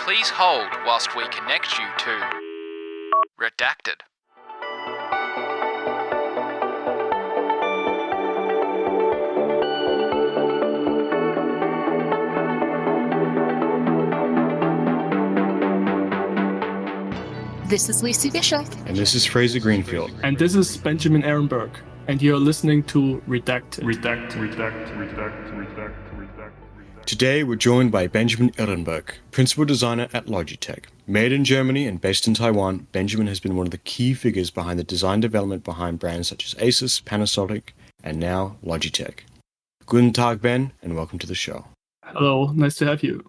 Please hold whilst we connect you to Redacted. This is Lucy Bishop. And this is Fraser Greenfield. And this is Benjamin Ehrenberg. And you're listening to Redacted. Today we're joined by Benjamin Ehrenberg, principal designer at Logitech. Made in Germany and based in Taiwan, Benjamin has been one of the key figures behind the design development behind brands such as Asus, Panasonic, and now Logitech. Guten Tag, Ben, and welcome to the show. Hello, nice to have you.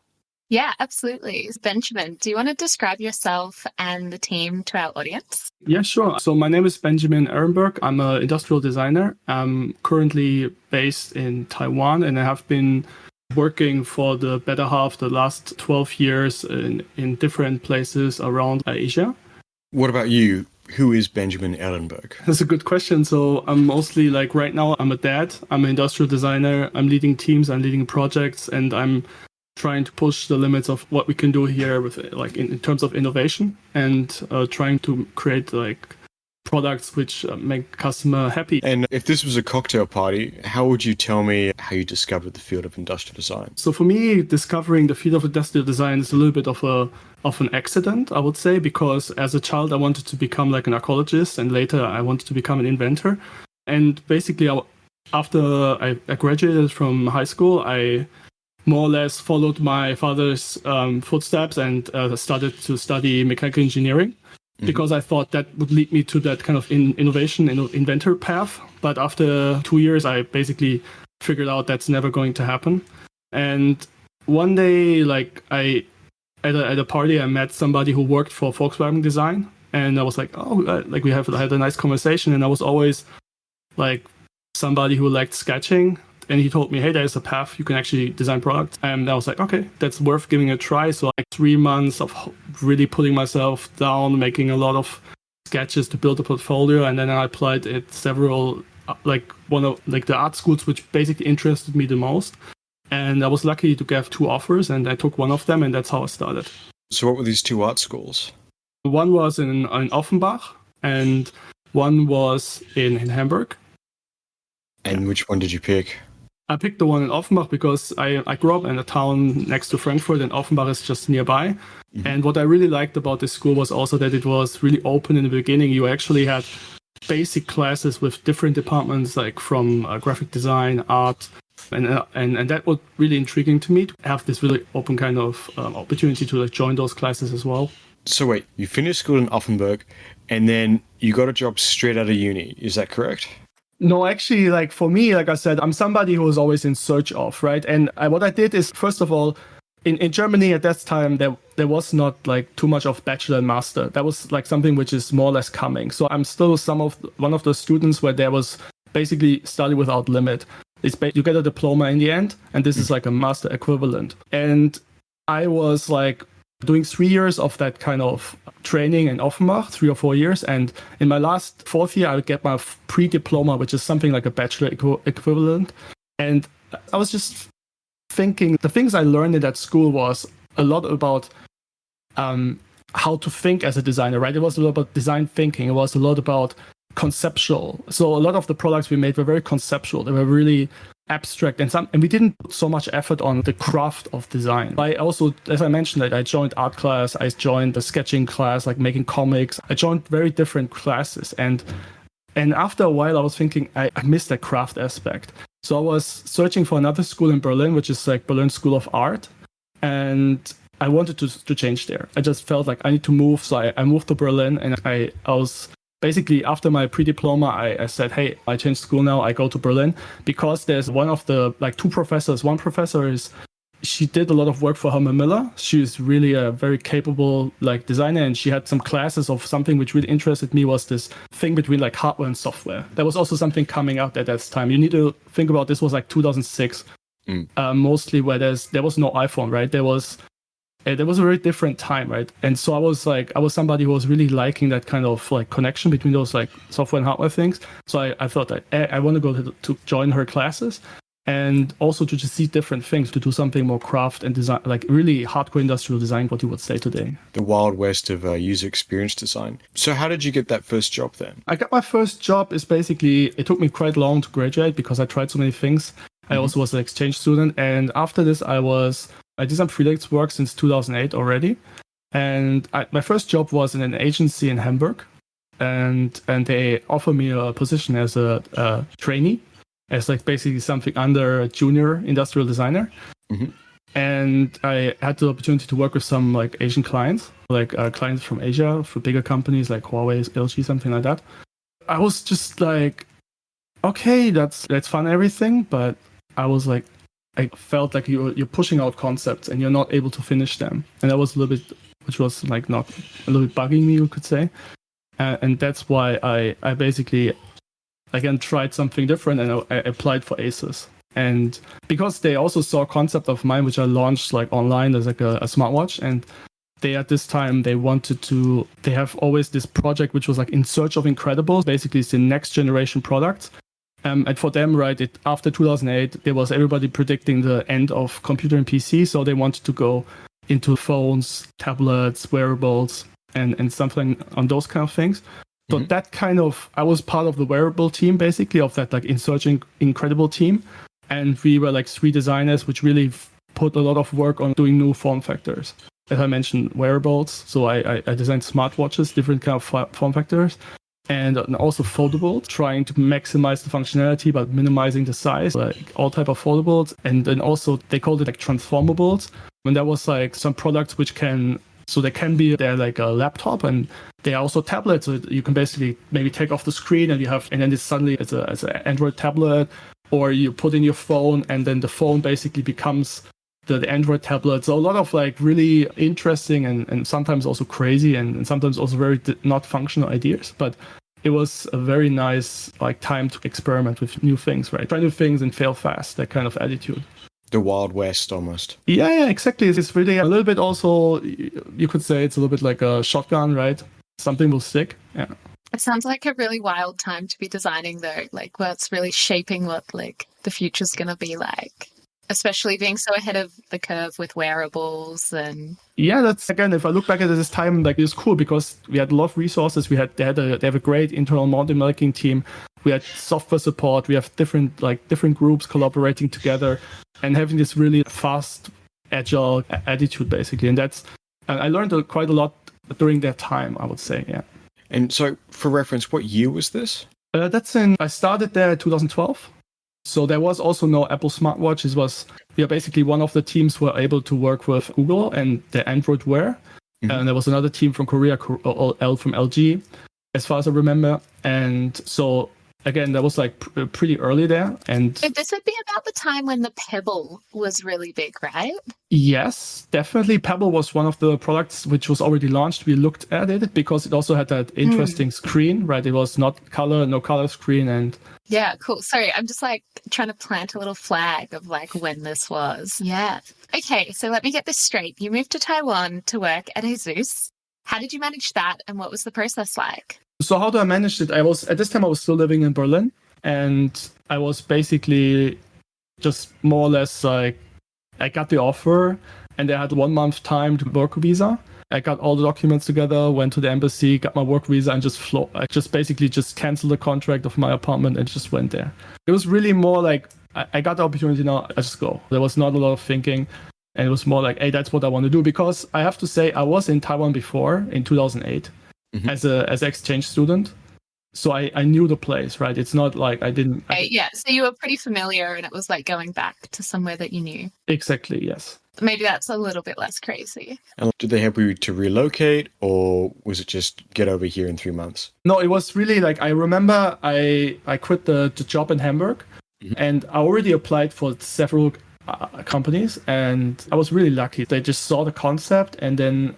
Yeah, absolutely. Benjamin, do you want to describe yourself and the team to our audience? Yeah, sure. So my name is Benjamin Ehrenberg. I'm an industrial designer. I'm currently based in Taiwan, and I have been working for the better half the last 12 years in different places around Asia. What about you? Who is Benjamin Ehrenberg? That's a good question. So I'm mostly right now, I'm a dad. I'm an industrial designer. I'm leading teams, I'm leading projects, and I'm trying to push the limits of what we can do here with in terms of innovation and trying to create products which make customer happy. And if this was a cocktail party, how would you tell me how you discovered the field of industrial design? So for me, discovering the field of industrial design is a little bit of an accident, I would say, because as a child, I wanted to become an archaeologist, and later I wanted to become an inventor. And basically, after I graduated from high school, I more or less followed my father's footsteps and started to study mechanical engineering, because I thought that would lead me to that kind of innovation and inventor path. But after 2 years, I basically figured out that's never going to happen. And one day, at a party, I met somebody who worked for Volkswagen Design, and I was like, we had a nice conversation, and I was always somebody who liked sketching. And he told me, hey, there's a path, you can actually design products. And I was like, okay, that's worth giving a try. So 3 months of really putting myself down, making a lot of sketches to build a portfolio. And then I applied at several, one of the art schools, which basically interested me the most. And I was lucky to get 2 offers, and I took one of them, and that's how I started. So what were these 2 art schools? One was in Offenbach, and one was in Hamburg. And which one did you pick? I picked the one in Offenbach because I grew up in a town next to Frankfurt, and Offenbach is just nearby. Mm-hmm. And what I really liked about this school was also that it was really open in the beginning. You actually had basic classes with different departments, from graphic design, art, and that was really intriguing to me, to have this really open kind of opportunity to join those classes as well. So wait, you finished school in Offenbach, and then you got a job straight out of uni. Is that correct? No, actually, for me, I said, I'm somebody who was always in search of, right? And what I did is, first of all, in Germany at that time, there was not too much of bachelor and master. That was something which is more or less coming. So I'm still one of the students where there was basically study without limit. You get a diploma in the end, and this is a master equivalent. And I was doing 3 years of that kind of training in Offenbach, 3 or 4 years. And in my last 4th year, I would get my pre-diploma, which is something like a bachelor equivalent. And I was just thinking, the things I learned in that school was a lot about how to think as a designer, right? It was a lot about design thinking. It was a lot about conceptual. So a lot of the products we made were very conceptual. They were really abstract, and we didn't put so much effort on the craft of design. I also, as I mentioned, I joined art class, I joined the sketching class, making comics. I joined very different classes, and after a while I was thinking I missed that craft aspect. So I was searching for another school in Berlin, which is Berlin School of Art, and I wanted to change there. I just felt like I need to move, so I moved to Berlin, and I was basically, after my pre-diploma, I said, hey, I changed school now, I go to Berlin, because there's one of the 2 professors. One professor she did a lot of work for Herman Miller. She's really a very capable designer, and she had some classes of something which really interested me, was this thing between hardware and software. There was also something coming out at that time. You need to think about, this was 2006, mostly, where there was no iPhone, right? There was a very different time, right? And so I was somebody who was really liking that kind of connection between those software and hardware things. So I thought that I want to go to join her classes. and also to just see different things, to do something more craft and design, like really hardcore industrial design, what you would say today. The wild west of user experience design. So how did you get that first job then? I got my first job is basically, it took me quite long to graduate because I tried so many things. I also was an exchange student. And after this, I did some freelance work since 2008 already. And my first job was in an agency in Hamburg. And they offered me a position as a trainee, as like basically something under a junior industrial designer. Mm-hmm. And I had the opportunity to work with some like Asian clients, like clients from Asia, for bigger companies like Huawei, LG, something like that. I was just like, okay, that's fun, everything, but I was like, I felt like you're pushing out concepts and you're not able to finish them, and that was a little bit, which was like not a little bit bugging me, you could say, and that's why I basically again tried something different and I applied for Asus. And because they also saw a concept of mine, which I launched like online as like a smartwatch, and they at this time they have always this project which was like in search of incredibles. Basically, it's the next generation product. And for them, right, after 2008, there was everybody predicting the end of computer and PC, so they wanted to go into phones, tablets, wearables, and something on those kind of things. So that kind of, I was part of the wearable team, basically, of that like in searching incredible team. And we were like 3 designers, which really put a lot of work on doing new form factors. As I mentioned, wearables. So I designed smartwatches, different kind of form factors. And also foldables, trying to maximize the functionality but minimizing the size, like all type of foldables. And then also they called it like transformables. When there was like some products which they can be they're like a laptop and they are also tablets. So you can basically maybe take off the screen and then it's suddenly it's an Android tablet, or you put in your phone and then the phone basically becomes the Android tablet. So a lot of like really interesting and sometimes also crazy and sometimes also very not functional ideas. But it was a very nice like time to experiment with new things, right? Try new things and fail fast, that kind of attitude. The Wild West almost. Yeah, exactly. It's really a little bit also, you could say it's a little bit like a shotgun, right? Something will stick. Yeah. It sounds like a really wild time to be designing though, like what's really shaping what like the future's going to be like. Especially being so ahead of the curve with wearables and... Yeah, that's, again, if I look back at this time, like it's cool because we had a lot of resources. They have a great internal model making team. We had software support. We have different groups collaborating together and having this really fast, agile attitude, basically. And I learned quite a lot during that time, I would say, yeah. And so, for reference, what year was this? I started there in 2012. So there was also no Apple smartwatch. We are basically one of the teams who were able to work with Google and the Android Wear. Mm-hmm. And there was another team from Korea, from LG, as far as I remember. And so, again, that was like pretty early there. And so this would be about the time when the Pebble was really big, right? Yes, definitely. Pebble was one of the products which was already launched. We looked at it because it also had that interesting screen, right? It was no color screen and... Yeah, cool. Sorry, I'm just like trying to plant a little flag of like when this was. Yeah. Okay, so let me get this straight. You moved to Taiwan to work at Asus. How did you manage that and what was the process like? So how do I manage it? At this time I was still living in Berlin and I was basically just more or less like, I got the offer and I had 1 month time to work visa. I got all the documents together, went to the embassy, got my work visa, and I just basically canceled the contract of my apartment and just went there. It was really more like, I got the opportunity now, I just go. There was not a lot of thinking, and it was more like, hey, that's what I want to do. Because I have to say, I was in Taiwan before, in 2008, as an exchange student. So I knew the place, right? It's not like I didn't... Yeah, so you were pretty familiar, and it was like going back to somewhere that you knew. Exactly, yes. Maybe that's a little bit less crazy. And did they help you to relocate, or was it just get over here in 3 months? No, it was really like, I remember I quit the job in Hamburg, and I already applied for several companies, and I was really lucky. They just saw the concept, and then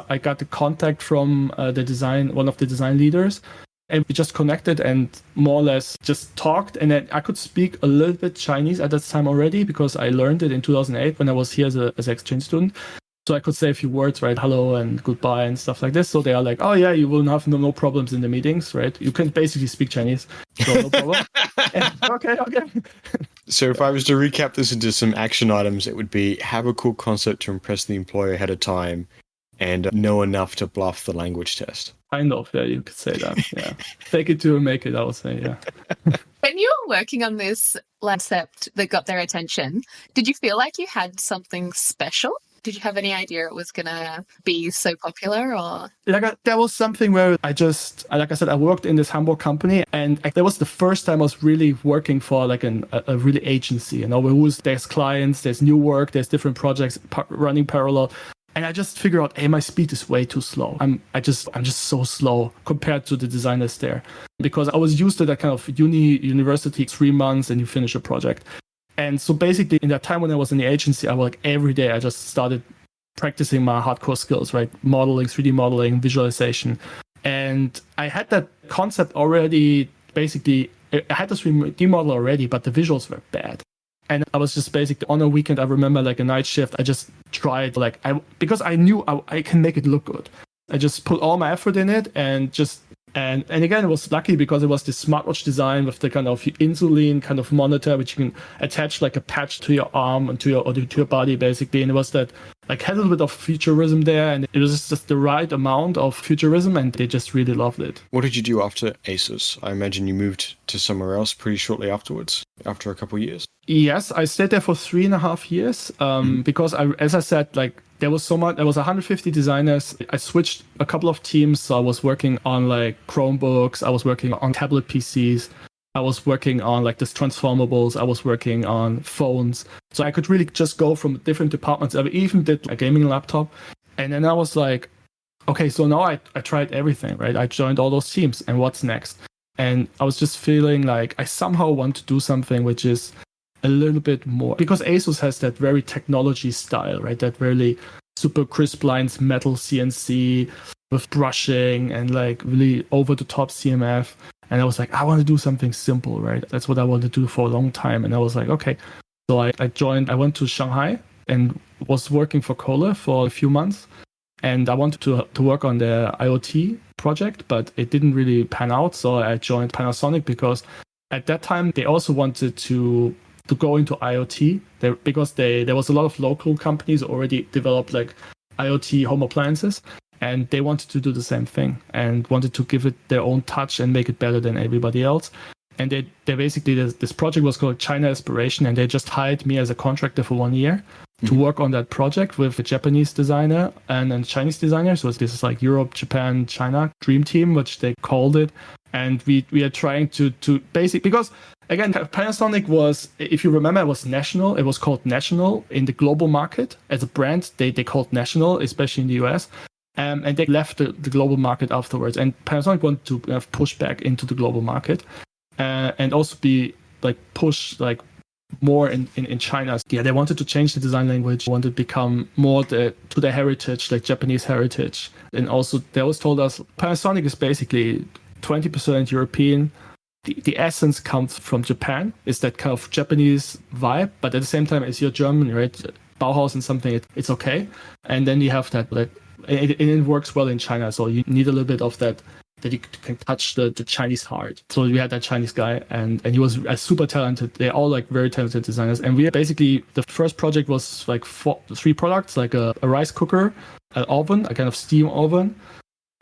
I got the contact from one of the design leaders, and we just connected and more or less just talked. And then I could speak a little bit Chinese at that time already because I learned it in 2008 when I was here as an exchange student. So I could say a few words, right? Hello and goodbye and stuff like this. So they are like, oh yeah, you will have no problems in the meetings, right? You can basically speak Chinese, so no problem. Okay. So if I was to recap this into some action items, it would be have a cool concept to impress the employer ahead of time and know enough to bluff the language test. Kind of, yeah, you could say that. Yeah. Fake it till you make it, I would say, yeah. When you were working on this concept that got their attention, did you feel like you had something special? Did you have any idea it was going to be so popular or? There was something where like I said, I worked in this Hamburg company and that was the first time I was really working for like a really agency, you know, there's clients, there's new work, there's different projects running parallel. And I just figured out, hey, my speed is way too slow. I'm just so slow compared to the designers there, because I was used to that kind of university, 3 months and you finish a project. And so basically in that time when I was in the agency, I was like every day I just started practicing my hardcore skills, right? Modeling, 3D modeling, visualization. And I had that concept already, basically, I had the 3D model already, but the visuals were bad. And I was just basically on a weekend, I remember like a night shift, I just tried because I knew I can make it look good. I just put all my effort in it and again, it was lucky because it was this smartwatch design with the kind of insulin kind of monitor, which you can attach like a patch to your arm and to your body basically. And it was that like had a little bit of futurism there, and it was just the right amount of futurism, and they just really loved it. What did you do after Asus? I imagine you moved to somewhere else pretty shortly afterwards, after a couple of years. Yes, I stayed there for 3.5 years because as I said, like there was 150 designers. I switched a couple of teams. So I was working on like Chromebooks. I was working on tablet PCs. I was working on like this transformables. I was working on phones. So I could really just go from different departments. I even did a gaming laptop. And then I was like, okay, so now I tried everything, right? I joined all those teams, and what's next? And I was just feeling like I somehow want to do something which is a little bit more, because Asus has that very technology style, right? That really super crisp lines, metal CNC with brushing and like really over the top CMF. And I was like, I want to do something simple, right? That's what I wanted to do for a long time. And I was like, okay. So I went to Shanghai and was working for Kohler for a few months. And I wanted to work on the IoT project, but it didn't really pan out. So I joined Panasonic because at that time they also wanted to go into IoT because there was a lot of local companies already developed like IoT home appliances, and they wanted to do the same thing and wanted to give it their own touch and make it better than everybody else. And they basically, this project was called China Aspiration, and they just hired me as a contractor for 1 year to work on that project with a Japanese designer and a Chinese designer. So this is like Europe, Japan, China dream team, which they called it. And we are trying to basically, because again, Panasonic was, if you remember, it was national. It was called National in the global market. As a brand, they called National, especially in the US. And they left the global market afterwards. And Panasonic wanted to push back into the global market and also be like push like more in China. Yeah, they wanted to change the design language, wanted to become more to their heritage, like Japanese heritage. And also they always told us Panasonic is basically 20% European. The essence comes from Japan. It's that kind of Japanese vibe, but at the same time, it's your German, right? Bauhaus and something, it's okay. And then you have that it works well in China. So you need a little bit of that you can touch the Chinese heart. So we had that Chinese guy, and he was super talented. They're all like very talented designers. And we basically, the first project was like 3 products, like a rice cooker, an oven, a kind of steam oven,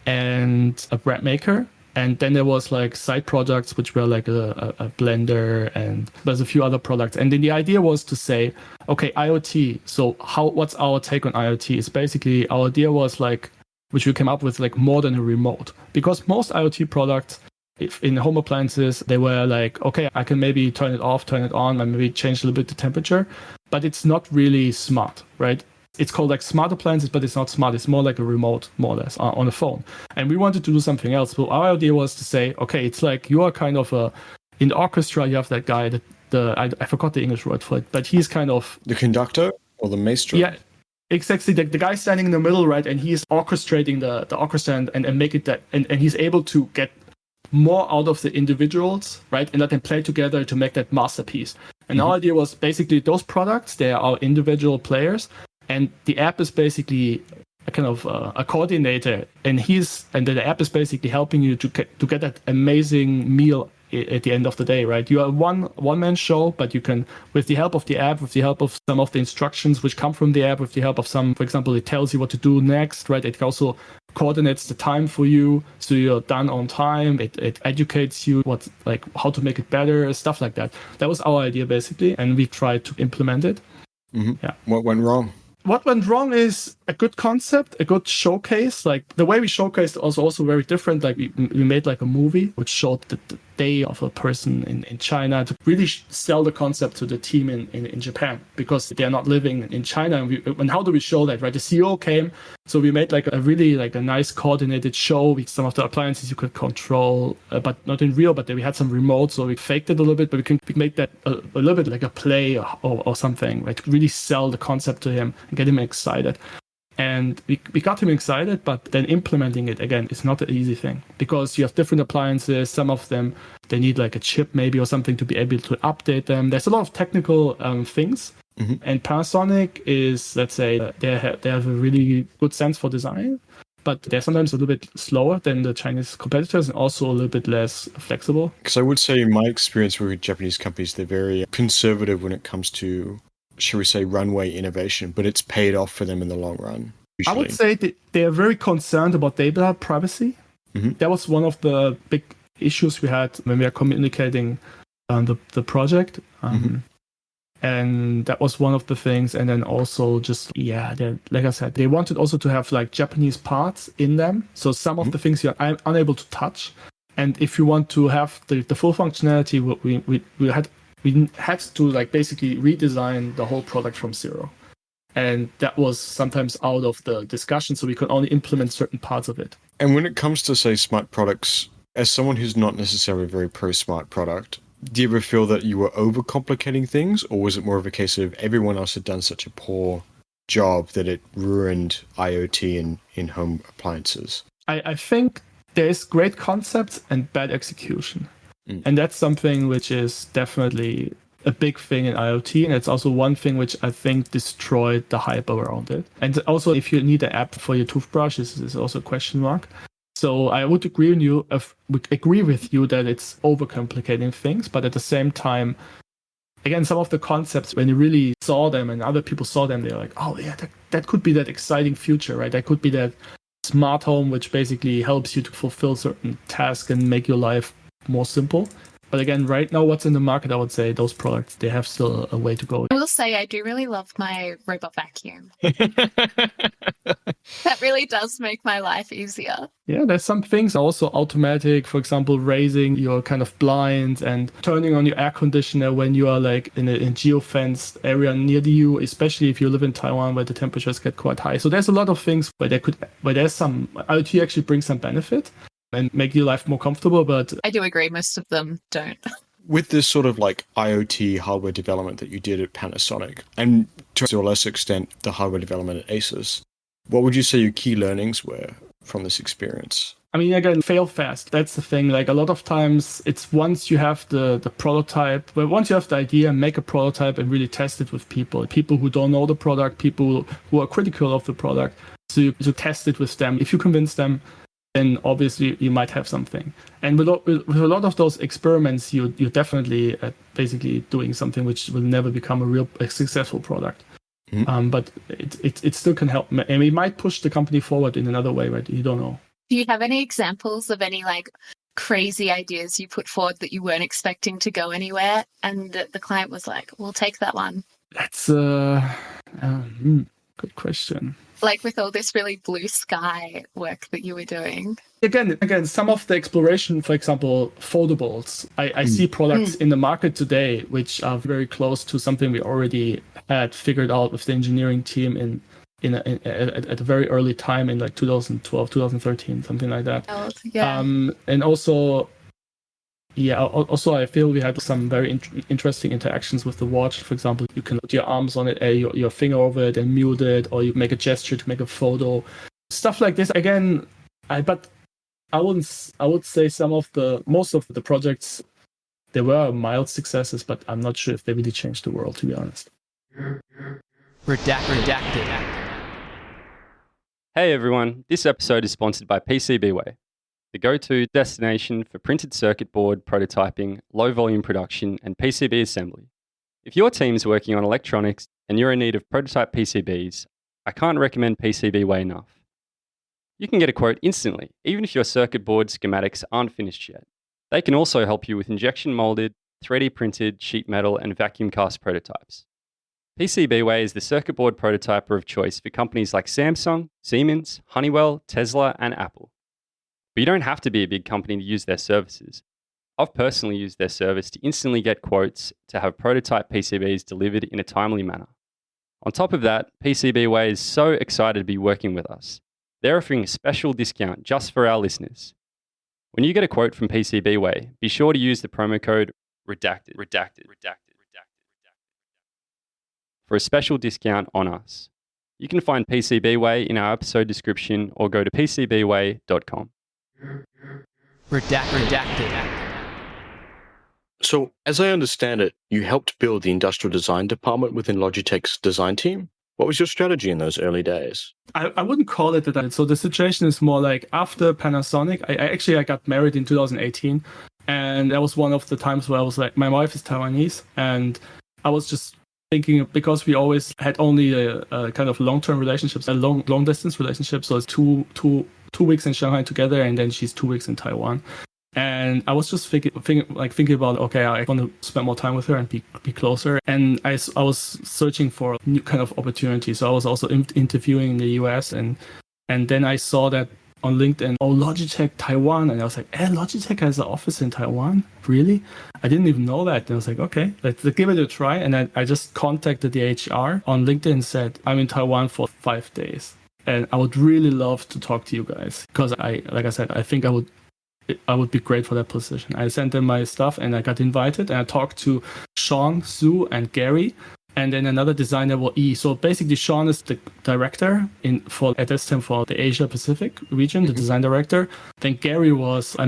and a bread maker. And then there was like side products, which were like a blender, and there's a few other products. And then the idea was to say, okay, IoT. So what's our take on IoT? It's basically, our idea was like, which we came up with, like more than a remote. Because most IoT products, if in home appliances, they were like, okay, I can maybe turn it off, turn it on, and maybe change a little bit the temperature, but it's not really smart, right? It's called like smart appliances, but it's not smart. It's more like a remote, more or less, on a phone. And we wanted to do something else. So our idea was to say, okay, it's like you are kind of in the orchestra, you have that guy, I forgot the English word for it, but he's kind of... The conductor or the maestro? Yeah, exactly. The guy standing in the middle, right? And he's orchestrating the orchestra and make it that, and he's able to get more out of the individuals, right? And let them play together to make that masterpiece. And our idea was basically those products, they are our individual players. And the app is basically a kind of a coordinator, and the app is basically helping you to get that amazing meal at the end of the day, right? You are one-man show, but you can, with the help of the app, with the help of some of the instructions which come from the app, with the help of some, for example, it tells you what to do next, right? It also coordinates the time for you, so you're done on time. It educates you how to make it better, stuff like that. That was our idea basically, and we tried to implement it. Mm-hmm. Yeah. What went wrong? What went wrong is a good concept, a good showcase. Like the way we showcased was also very different. Like we made like a movie which showed the day of a person in China to really sell the concept to the team in Japan, because they're not living in China. And how do we show that, right? The CEO came, so we made like a really like a nice coordinated show with some of the appliances you could control, but not in real, but then we had some remote, so we faked it a little bit, but we can make that a little bit like a play or something, right? To really sell the concept to him and get him excited. And we got him excited, but then implementing it, again, is not an easy thing, because you have different appliances. Some of them, they need like a chip maybe or something to be able to update them. There's a lot of technical things. Mm-hmm. And Panasonic is, let's say, they have a really good sense for design, but they're sometimes a little bit slower than the Chinese competitors and also a little bit less flexible. Because I would say in my experience with Japanese companies, they're very conservative when it comes to, shall we say, runway innovation, but it's paid off for them in the long run. Usually. I would say they're very concerned about data privacy. Mm-hmm. That was one of the big issues we had when we were communicating the project. Mm-hmm. And that was one of the things. And then also just, like I said, they wanted also to have like Japanese parts in them. So some of the things you're unable to touch. And if you want to have the full functionality, we had to like basically redesign the whole product from zero. And that was sometimes out of the discussion, so we could only implement certain parts of it. And when it comes to, say, smart products, as someone who's not necessarily a very pro-smart product, do you ever feel that you were overcomplicating things, or was it more of a case of everyone else had done such a poor job that it ruined IoT and in-home appliances? I think there's great concepts and bad execution. And that's something which is definitely a big thing in IoT. And it's also one thing which I think destroyed the hype around it. And also, if you need an app for your toothbrush, this is also a question mark. So I would agree with you that it's overcomplicating things. But at the same time, again, some of the concepts, when you really saw them and other people saw them, they're like, oh, yeah, that could be that exciting future, right? That could be that smart home, which basically helps you to fulfill certain tasks and make your life more simple. But again, right now, what's in the market, I would say those products, they have still a way to go. I will say I do really love my robot vacuum. That really does make my life easier. Yeah, there's some things also automatic, for example, raising your kind of blinds and turning on your air conditioner when you are like in a geofenced area near you, especially if you live in Taiwan where the temperatures get quite high. So there's a lot of things where there's some IoT actually brings some benefit and make your life more comfortable, but I do agree most of them don't. With this sort of like IoT hardware development that you did at Panasonic, and to a lesser extent the hardware development at Asus, what would you say your key learnings were from this experience? I mean, again, fail fast. That's the thing. Like a lot of times it's once you have the prototype, well, once you have the idea, make a prototype and really test it with people who don't know the product, people who are critical of the product. So you test it with them. If you convince them, then obviously you might have something. And with a lot of those experiments, you're definitely basically doing something which will never become a successful product. Mm-hmm. But it still can help. And it might push the company forward in another way, right? You don't know. Do you have any examples of any like crazy ideas you put forward that you weren't expecting to go anywhere, and the client was like, we'll take that one? That's a good question. Like with all this really blue sky work that you were doing? Again, some of the exploration, for example, foldables. I see products in the market today which are very close to something we already had figured out with the engineering team at a very early time in like 2012, 2013, something like that. Yeah. And also I feel we had some very interesting interactions with the watch. For example, you can put your arms on it, your finger over it and mute it, or you make a gesture to make a photo. Stuff like this. Again, I would say most of the projects, they were mild successes, but I'm not sure if they really changed the world, to be honest. Redacted. Hey everyone, this episode is sponsored by PCBWay. the go-to destination for printed circuit board prototyping, low-volume production, and PCB assembly. If your team's working on electronics and you're in need of prototype PCBs, I can't recommend PCBWay enough. You can get a quote instantly, even if your circuit board schematics aren't finished yet. They can also help you with injection molded, 3D printed sheet metal and vacuum cast prototypes. PCBWay is the circuit board prototyper of choice for companies like Samsung, Siemens, Honeywell, Tesla, and Apple. But you don't have to be a big company to use their services. I've personally used their service to instantly get quotes to have prototype PCBs delivered in a timely manner. On top of that, PCBWay is so excited to be working with us. They're offering a special discount just for our listeners. When you get a quote from PCBWay, be sure to use the promo code redacted for a special discount on us. You can find PCBWay in our episode description or go to pcbway.com. Redacted. So, as I understand it, you helped build the industrial design department within Logitech's design team. What was your strategy in those early days? I wouldn't call it that. So the situation is more like after Panasonic, I got married in 2018. And that was one of the times where I was like, my wife is Taiwanese. And I was just thinking, because we always had only a kind of long-term relationships, a long-distance relationship. So it's two weeks in Shanghai together, and then she's 2 weeks in Taiwan. And I was just thinking about, okay, I want to spend more time with her and be closer. And I was searching for new kind of opportunities. So I was also interviewing in the US, and then I saw that on LinkedIn, Logitech Taiwan, and I was like, Logitech has an office in Taiwan? Really? I didn't even know that. And I was like, okay, let's give it a try. And I just contacted the HR on LinkedIn and said, I'm in Taiwan for 5 days, and I would really love to talk to you guys, because I think I would be great for that position. I sent them my stuff and I got invited, and I talked to Sean, Sue, and Gary, and then another designer was E. So basically Sean is the director at this time for the Asia Pacific region, the design director. Then Gary was a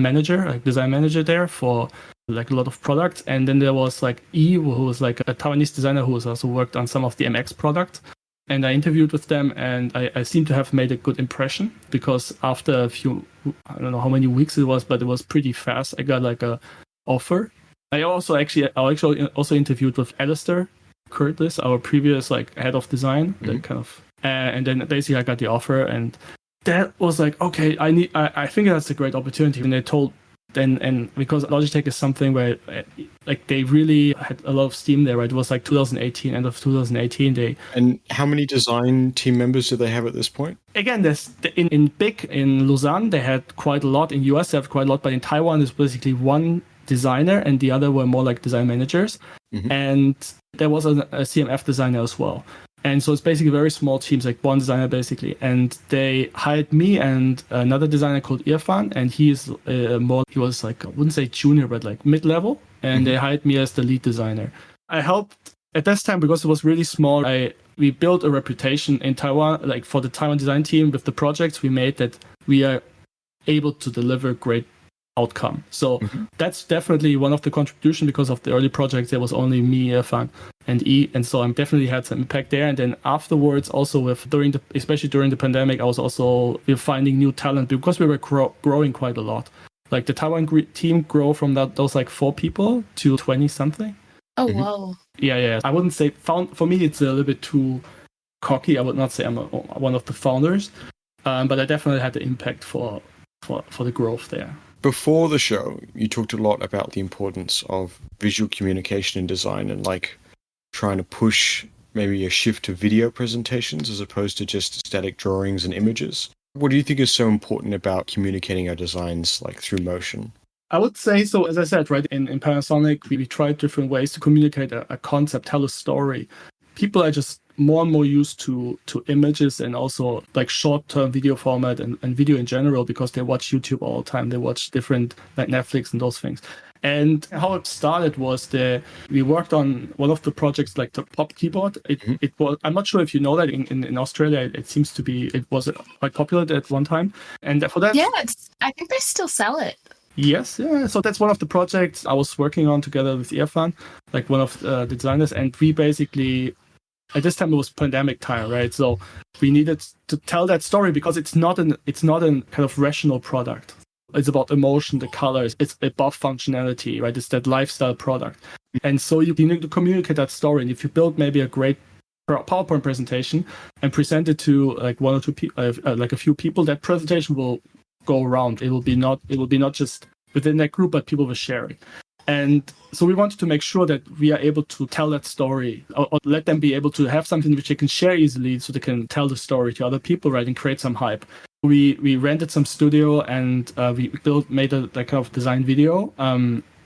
design manager there for like a lot of products. And then there was like E, who was like a Taiwanese designer who has also worked on some of the MX products. And I interviewed with them, and I seem to have made a good impression, because after a few, I don't know how many weeks it was, but it was pretty fast. I got like a offer. I actually interviewed with Alistair Curtis, our previous like head of design, that kind of, and then basically I got the offer, and that was like, okay, I think that's a great opportunity. And they told. And because Logitech is something where like they really had a lot of steam there, right? It was like 2018, end of 2018. And how many design team members do they have at this point? Again, there's in Lausanne they had quite a lot. In US they have quite a lot, but in Taiwan there's basically one designer and the other were more like design managers. And there was a CMF designer as well. And so it's basically very small teams, like one designer basically. And they hired me and another designer called Irfan, and he was like, I wouldn't say junior, but like mid-level. And they hired me as the lead designer. I helped at this time because it was really small. We built a reputation in Taiwan, like for the Taiwan design team with the projects we made, that we are able to deliver great outcome. So that's definitely one of the contributions. Because of the early projects, there was only me, Irfan, and E, and so I definitely had some impact there. And then afterwards, also especially during the pandemic, we were finding new talent, because we were growing quite a lot. Like the Taiwan team grew from those like 4 people to 20 something. Oh, whoa. Yeah. I wouldn't say for me it's a little bit too cocky. I would not say I'm one of the founders, but I definitely had the impact for the growth there. Before the show, you talked a lot about the importance of visual communication in design, and like trying to push maybe a shift to video presentations as opposed to just static drawings and images. What do you think is so important about communicating our designs like through motion? I would say so, as I said, right, in Panasonic, we tried different ways to communicate a concept, tell a story. People are just more and more used to images, and also like short-term video format and video in general, because they watch YouTube all the time. They watch different, like Netflix and those things. And how it started was we worked on one of the projects, like the Pop keyboard. It was, I'm not sure if you know that in Australia, it was quite popular at one time. And for that, I think they still sell it. Yes, yeah. So that's one of the projects I was working on together with Irfan, like one of the designers. And we basically, at this time it was pandemic time, right? So we needed to tell that story, because it's not a kind of rational product. It's about emotion, the colors. It's above functionality, right? It's that lifestyle product. And so you need to communicate that story. And if you build maybe a great PowerPoint presentation and present it to like one or two people, like a few people, that presentation will go around. It will be not just within that group, but people will share it. And so we wanted to make sure that we are able to tell that story, or let them be able to have something which they can share easily, so they can tell the story to other people, right, and create some hype. We rented some studio, and we made a like kind of design video,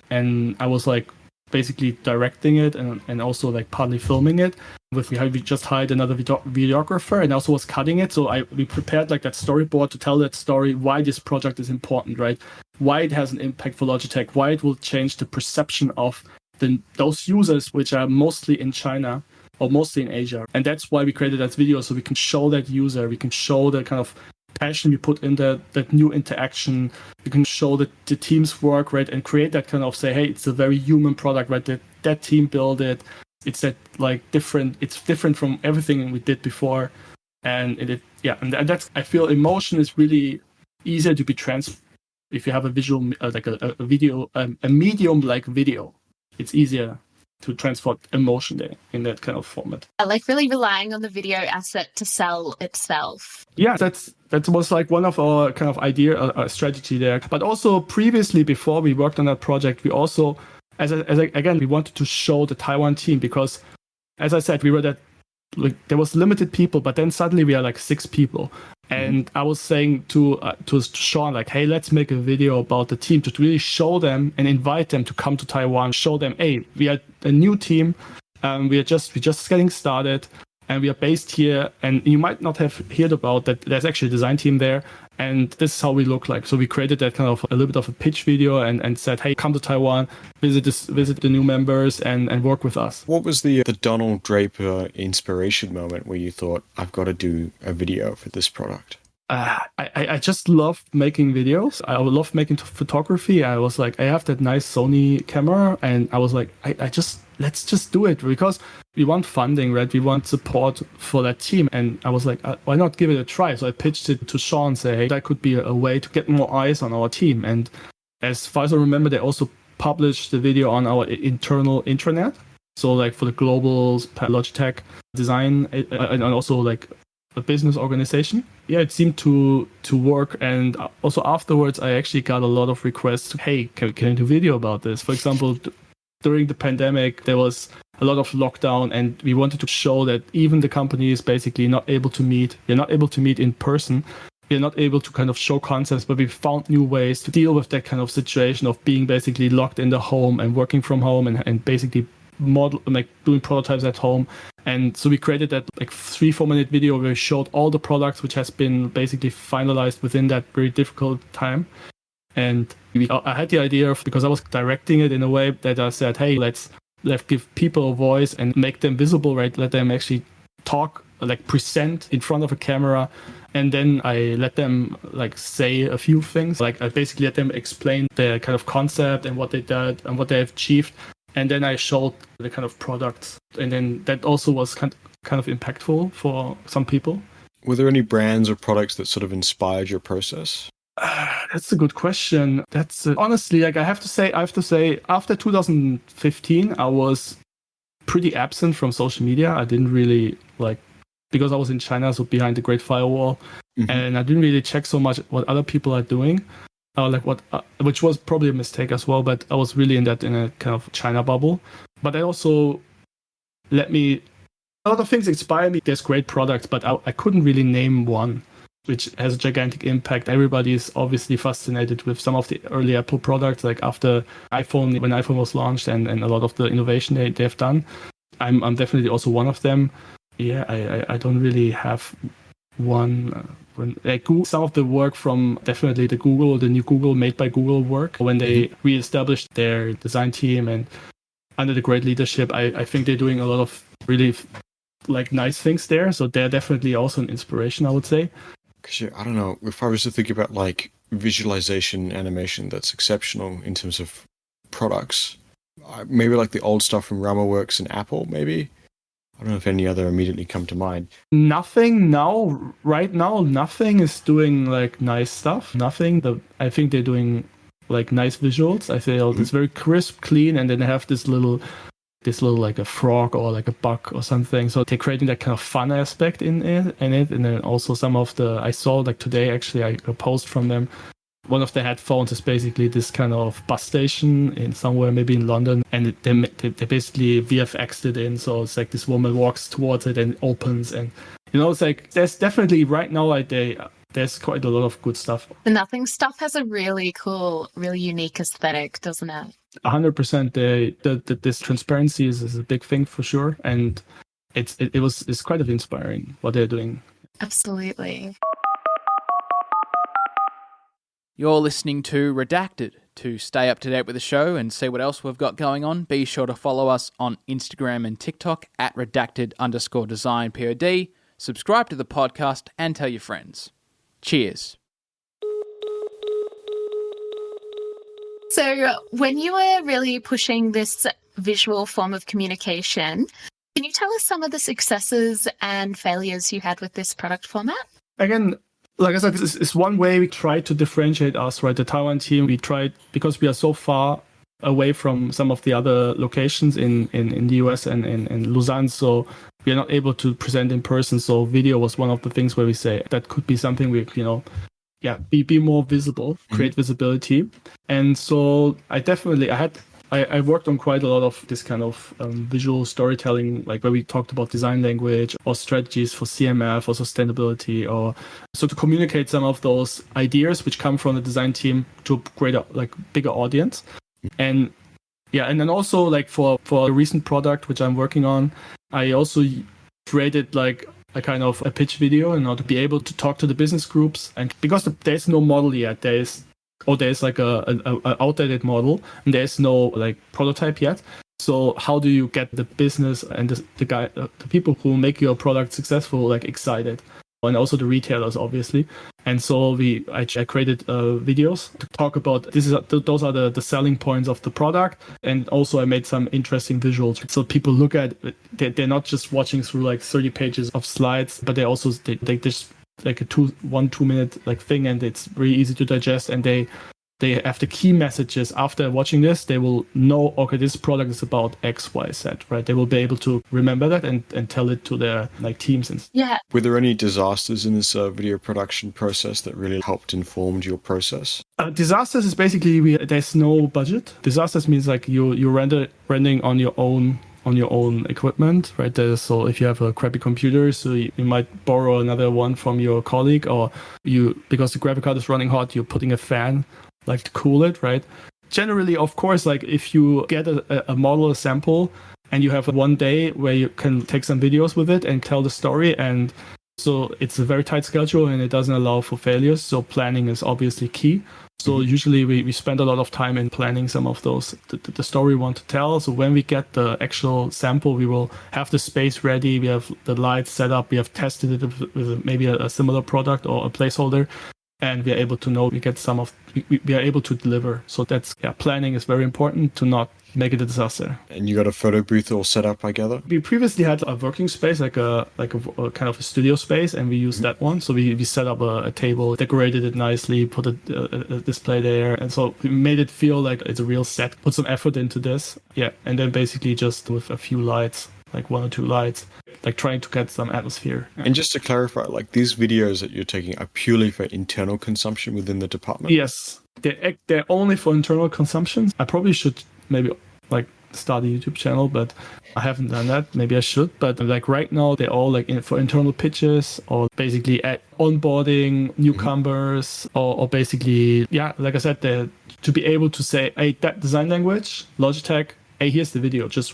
and I was like basically directing it and also like partly filming it. We just hired another videographer, and also was cutting it. So we prepared like that storyboard to tell that story, why this project is important, right? Why it has an impact for Logitech, why it will change the perception of those users, which are mostly in China or mostly in Asia. And that's why we created that video, so we can show that user, we can show the kind of passion we put in that new interaction. We can show the team's work, right, and create that kind of say, hey, it's a very human product, right? That team built it. It's that like different. It's different from everything we did before, and and that's, I feel emotion is really easier to be transferred if you have a visual like a video, a medium like video. It's easier to transport emotion there in that kind of format. Like really relying on the video asset to sell itself. Yeah, that was like one of our kind of idea strategy there. But also previously, before we worked on that project, we also, again, we wanted to show the Taiwan team, because, as I said, we were that like there was limited people, but then suddenly we are like 6 people. And I was saying to Sean, like, hey, let's make a video about the team to really show them and invite them to come to Taiwan, show them, hey, we are a new team, we're just getting started, and we are based here, and you might not have heard about that there's actually a design team there, and this is how we look like. So we created that kind of a little bit of a pitch video and said, hey, come to Taiwan, visit the new members and work with us. What was the Donald Draper inspiration moment where you thought, I've got to do a video for this product? I just love making videos. I love making photography. I was like, I have that nice Sony camera, and I was like, let's just do it, because we want funding, right? We want support for that team. And I was like, why not give it a try? So I pitched it to Sean, say, hey, that could be a way to get more eyes on our team. And as far as I remember, they also published the video on our internal intranet. So like for the global Logitech design, and also like a business organization. Yeah, it seemed to work. And also afterwards, I actually got a lot of requests. Hey, can you do video about this? For example, during the pandemic, there was a lot of lockdown, and we wanted to show that even the company is basically not able to meet. You're not able to meet in person. We're not able to kind of show concepts, but we found new ways to deal with that kind of situation of being basically locked in the home and working from home and basically doing prototypes at home. And so we created that like 3-4 minute video where we showed all the products which has been basically finalized within that very difficult time. And I had the idea of, because I was directing it in a way that I said, hey, let's give people a voice and make them visible, right? Let them actually talk, like present in front of a camera. And then I let them like say a few things. Like I basically let them explain their kind of concept and what they did and what they have achieved. And then I showed the kind of products. And then that also was kind of impactful for some people. Were there any brands or products that sort of inspired your process? That's a good question. That's honestly, like I have to say, after 2015, I was pretty absent from social media. I didn't really because I was in China, so behind the Great Firewall, and I didn't really check so much what other people are doing, which was probably a mistake as well. But I was really in a kind of China bubble. But that also a lot of things inspire me. There's great products, but I couldn't really name one which has a gigantic impact. Everybody is obviously fascinated with some of the early Apple products, like after iPhone, when iPhone was launched, and a lot of the innovation they've done. I'm definitely also one of them. Yeah, I don't really have one. Google, some of the work from definitely the new Google Made by Google work, when they reestablished their design team and under the great leadership, I think they're doing a lot of really nice things there. So they're definitely also an inspiration, I would say. Because I don't know, if I was to think about visualization animation that's exceptional in terms of products, maybe like the old stuff from RamaWorks and Apple, maybe. I don't know if any other immediately come to mind. Nothing now, right now, nothing is doing like nice stuff. Nothing. I think they're doing like nice visuals. I feel it's very crisp, clean, and then they have this little like a frog or like a bug or something. So they're creating that kind of fun aspect in it. And then also some of I saw like today actually a post from them. One of the headphones is basically this kind of bus station in somewhere, maybe in London, and they basically VFX'd it in. So it's like this woman walks towards it and it opens, and it's like there's definitely right now there's quite a lot of good stuff. The nothing stuff has a really cool, really unique aesthetic, doesn't it? 100%. This transparency is a big thing for sure, and it's quite inspiring what they're doing. Absolutely. You're listening to Redacted. To stay up to date with the show and see what else we've got going on, be sure to follow us on Instagram and TikTok at redacted_designpod. Subscribe to the podcast and tell your friends. Cheers. So when you were really pushing this visual form of communication, can you tell us some of the successes and failures you had with this product format? Again, like I said, this is one way we try to differentiate us, right? The Taiwan team, we tried, because we are so far away from some of the other locations in the US and in Lausanne, so we are not able to present in person. So video was one of the things where we say that could be something we, be more visible, create visibility. And so I worked on quite a lot of this kind of visual storytelling, like where we talked about design language or strategies for CMF or sustainability, or so to communicate some of those ideas which come from the design team to a greater, like bigger audience. And then also like for a recent product which I'm working on, I also created like a kind of a pitch video in order to be able to talk to the business groups. And because there's no model yet, there's like a outdated model and there's no like prototype yet. So how do you get the business and the people who make your product successful like excited, and also the retailers obviously. And so I created videos to talk about those are the selling points of the product, and also I made some interesting visuals so people look at it. They're not just watching through like 30 pages of slides, but they just like a 2 minute like thing, and it's really easy to digest, and they have the key messages. After watching this, they will know, okay, this product is about X, Y, Z, right? They will be able to remember that and tell it to their like teams. Yeah. Were there any disasters in this video production process that really helped inform your process? Disasters is basically there's no budget. Disasters means like you're rendering on your own equipment, right? So if you have a crappy computer, so you might borrow another one from your colleague, or because the graphic card is running hot, you're putting a fan like to cool it, right? Generally, of course, like if you get a model, a sample, and you have one day where you can take some videos with it and tell the story, and so it's a very tight schedule and it doesn't allow for failures. So planning is obviously key. So usually we spend a lot of time in planning some of those, the story we want to tell. So when we get the actual sample, we will have the space ready. We have the lights set up. We have tested it with maybe a similar product or a placeholder. And we are able to know we are able to deliver. So planning is very important to not make it a disaster. And you got a photo booth all set up, I gather? We previously had a working space, like a kind of a studio space, and we used that one. So we set up a table, decorated it nicely, put a display there, and so we made it feel like it's a real set. Put some effort into this, and then basically just with a few lights, like 1 or 2 lights, like trying to get some atmosphere. And just to clarify, like these videos that you're taking are purely for internal consumption within the department? Yes, they're only for internal consumption. I probably should maybe like start a YouTube channel, but I haven't done that. Maybe I should. But like right now, they're all like for internal pitches, or basically onboarding newcomers, or basically, like I said, to be able to say, hey, that design language, Logitech, hey, here's the video. Just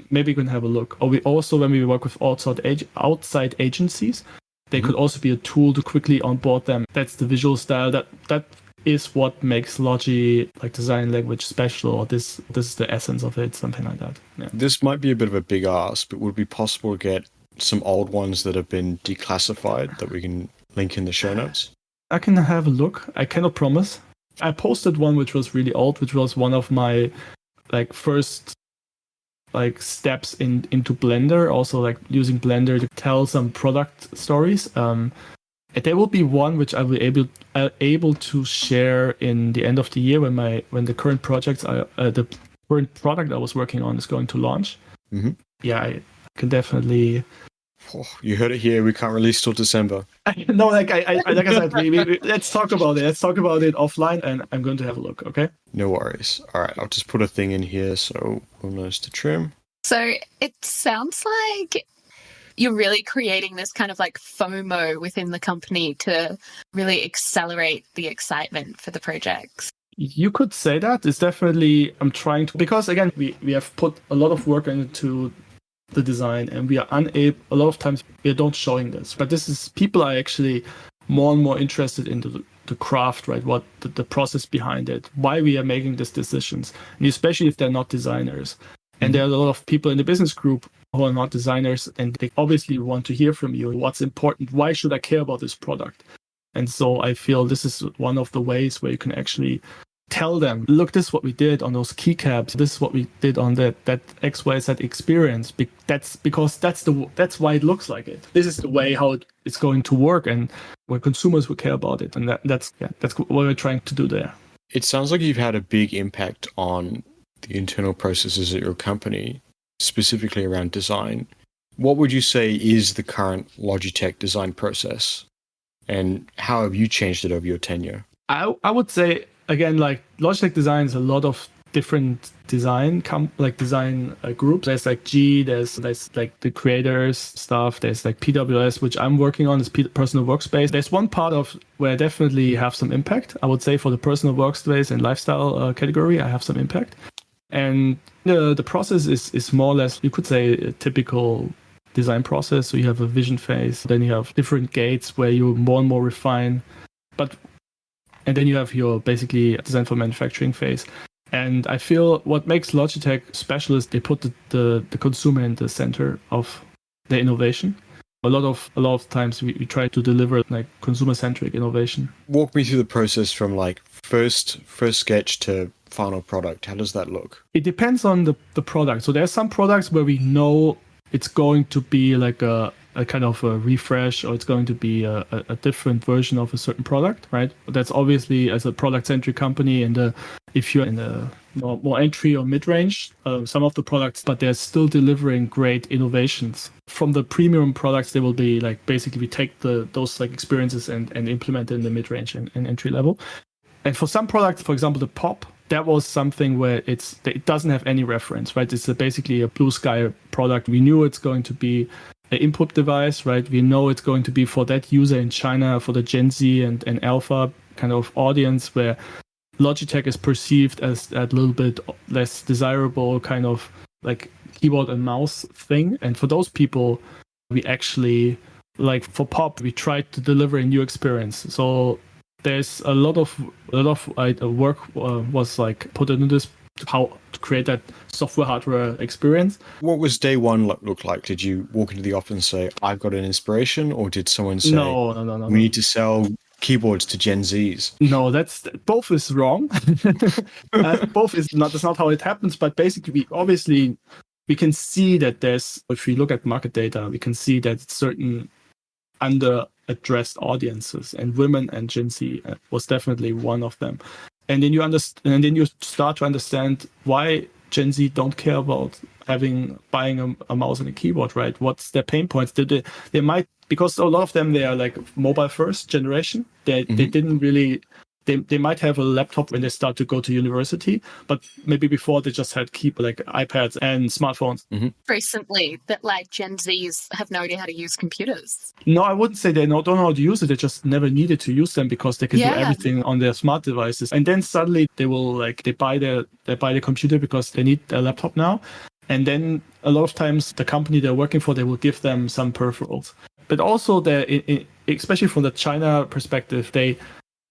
maybe you can have a look. Or we also, when we work with outside agencies, they could also be a tool to quickly onboard them. That's the visual style. That is what makes Logi like design language special, or this is the essence of it, something like that. Yeah. This might be a bit of a big ask, but would it be possible to get some old ones that have been declassified that we can link in the show notes? I can have a look. I cannot promise. I posted one which was really old, which was one of my like first like steps into Blender, also like using Blender to tell some product stories. And there will be one which I will able to share in the end of the year when the current projects the current product I was working on is going to launch. Mm-hmm. Yeah, I can definitely. Oh, you heard it here. We can't release till December. No, like I said, let's talk about it. Let's talk about it offline, and I'm going to have a look. Okay. No worries. All right, I'll just put a thing in here so we'll know to trim. So it sounds like you're really creating this kind of like FOMO within the company to really accelerate the excitement for the projects. You could say that. It's definitely, I'm trying to, because again, we have put a lot of work into the design, and we are unable, a lot of times we are not showing this, but this is, people are actually more and more interested into the craft, right? What the process behind it, why we are making these decisions, and especially if they're not designers. And there are a lot of people in the business group who are not designers, and they obviously want to hear from you. What's important? Why should I care about this product? And so I feel this is one of the ways where you can actually tell them, look, this is what we did on those keycaps. This is what we did on that XYZ experience. That's because that's why it looks like it. This is the way how it's going to work, and where consumers will care about it. And that's what we're trying to do there. It sounds like you've had a big impact on the internal processes at your company, specifically around design. What would you say is the current Logitech design process, and how have you changed it over your tenure? I would say, again, like Logitech designs a lot of different design groups. There's like there's like the creators stuff. There's like PWS, which I'm working on, is personal workspace. There's one part of where I definitely have some impact. I would say for the personal workspace and lifestyle category, I have some impact. And the process is more or less, you could say, a typical design process. So you have a vision phase, then you have different gates where you more and more refine, and then you have your basically design for manufacturing phase. And I feel what makes Logitech special is they put the consumer in the center of the innovation. A lot of times we try to deliver like consumer-centric innovation. Walk me through the process from like first sketch to final product. How does that look? It depends on the product. So there's some products where we know it's going to be like a kind of a refresh, or it's going to be a different version of a certain product, right? That's obviously, as a product-centric company, and if you're in the more entry or mid-range, some of the products, but they're still delivering great innovations. From the premium products, they will be like, basically we take those like experiences and implement it in the mid-range and entry level. And for some products, for example, the Pop, that was something where it doesn't have any reference, right? It's basically a blue sky product. We knew it's going to be an input device, right? We know it's going to be for that user in China, for the Gen Z and Alpha kind of audience, where Logitech is perceived as a little bit less desirable kind of like keyboard and mouse thing. And for those people, we actually, like for Pop, we tried to deliver a new experience. So there's a lot of work was like put into this, how to create that software hardware experience. What was day one look like? Did you walk into the office and say, I've got an inspiration, or did someone say, no, we need to sell keyboards to Gen Zs? No, that's both is wrong. Both is not, that's not how it happens. But basically, we can see that there's, if we look at market data, we can see that certain under-addressed audiences, and women and Gen Z was definitely one of them. And then you start to understand why Gen Z don't care about buying a mouse and a keyboard, right? What's their pain points? They might, because a lot of them, they are like mobile first generation. They didn't really. They might have a laptop when they start to go to university, but maybe before they just had like iPads and smartphones. Mm-hmm. Recently, that like Gen Zs have no idea how to use computers. No, I wouldn't say they don't know how to use it. They just never needed to use them because they can do everything on their smart devices. And then suddenly they will they buy the computer because they need a laptop now. And then a lot of times the company they're working for, they will give them some peripherals. But also, especially from the China perspective, they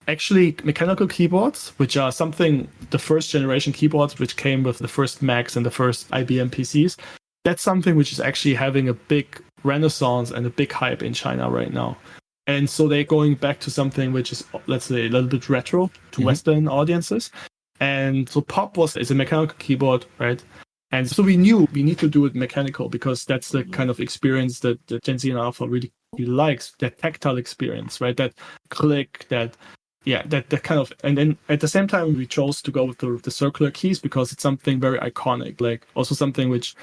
actually mechanical keyboards, which are the first generation keyboards, which came with the first Macs and the first IBM PCs. That's something which is actually having a big renaissance and a big hype in China right now. And so they're going back to something which is, let's say, a little bit retro to Western audiences. And so Pop is a mechanical keyboard, right? And so we knew we need to do it mechanical because that's the kind of experience that the Gen Z and Alpha really likes, that tactile experience, right? That click, that kind of, and then at the same time, we chose to go with the circular keys because it's something very iconic, like also something which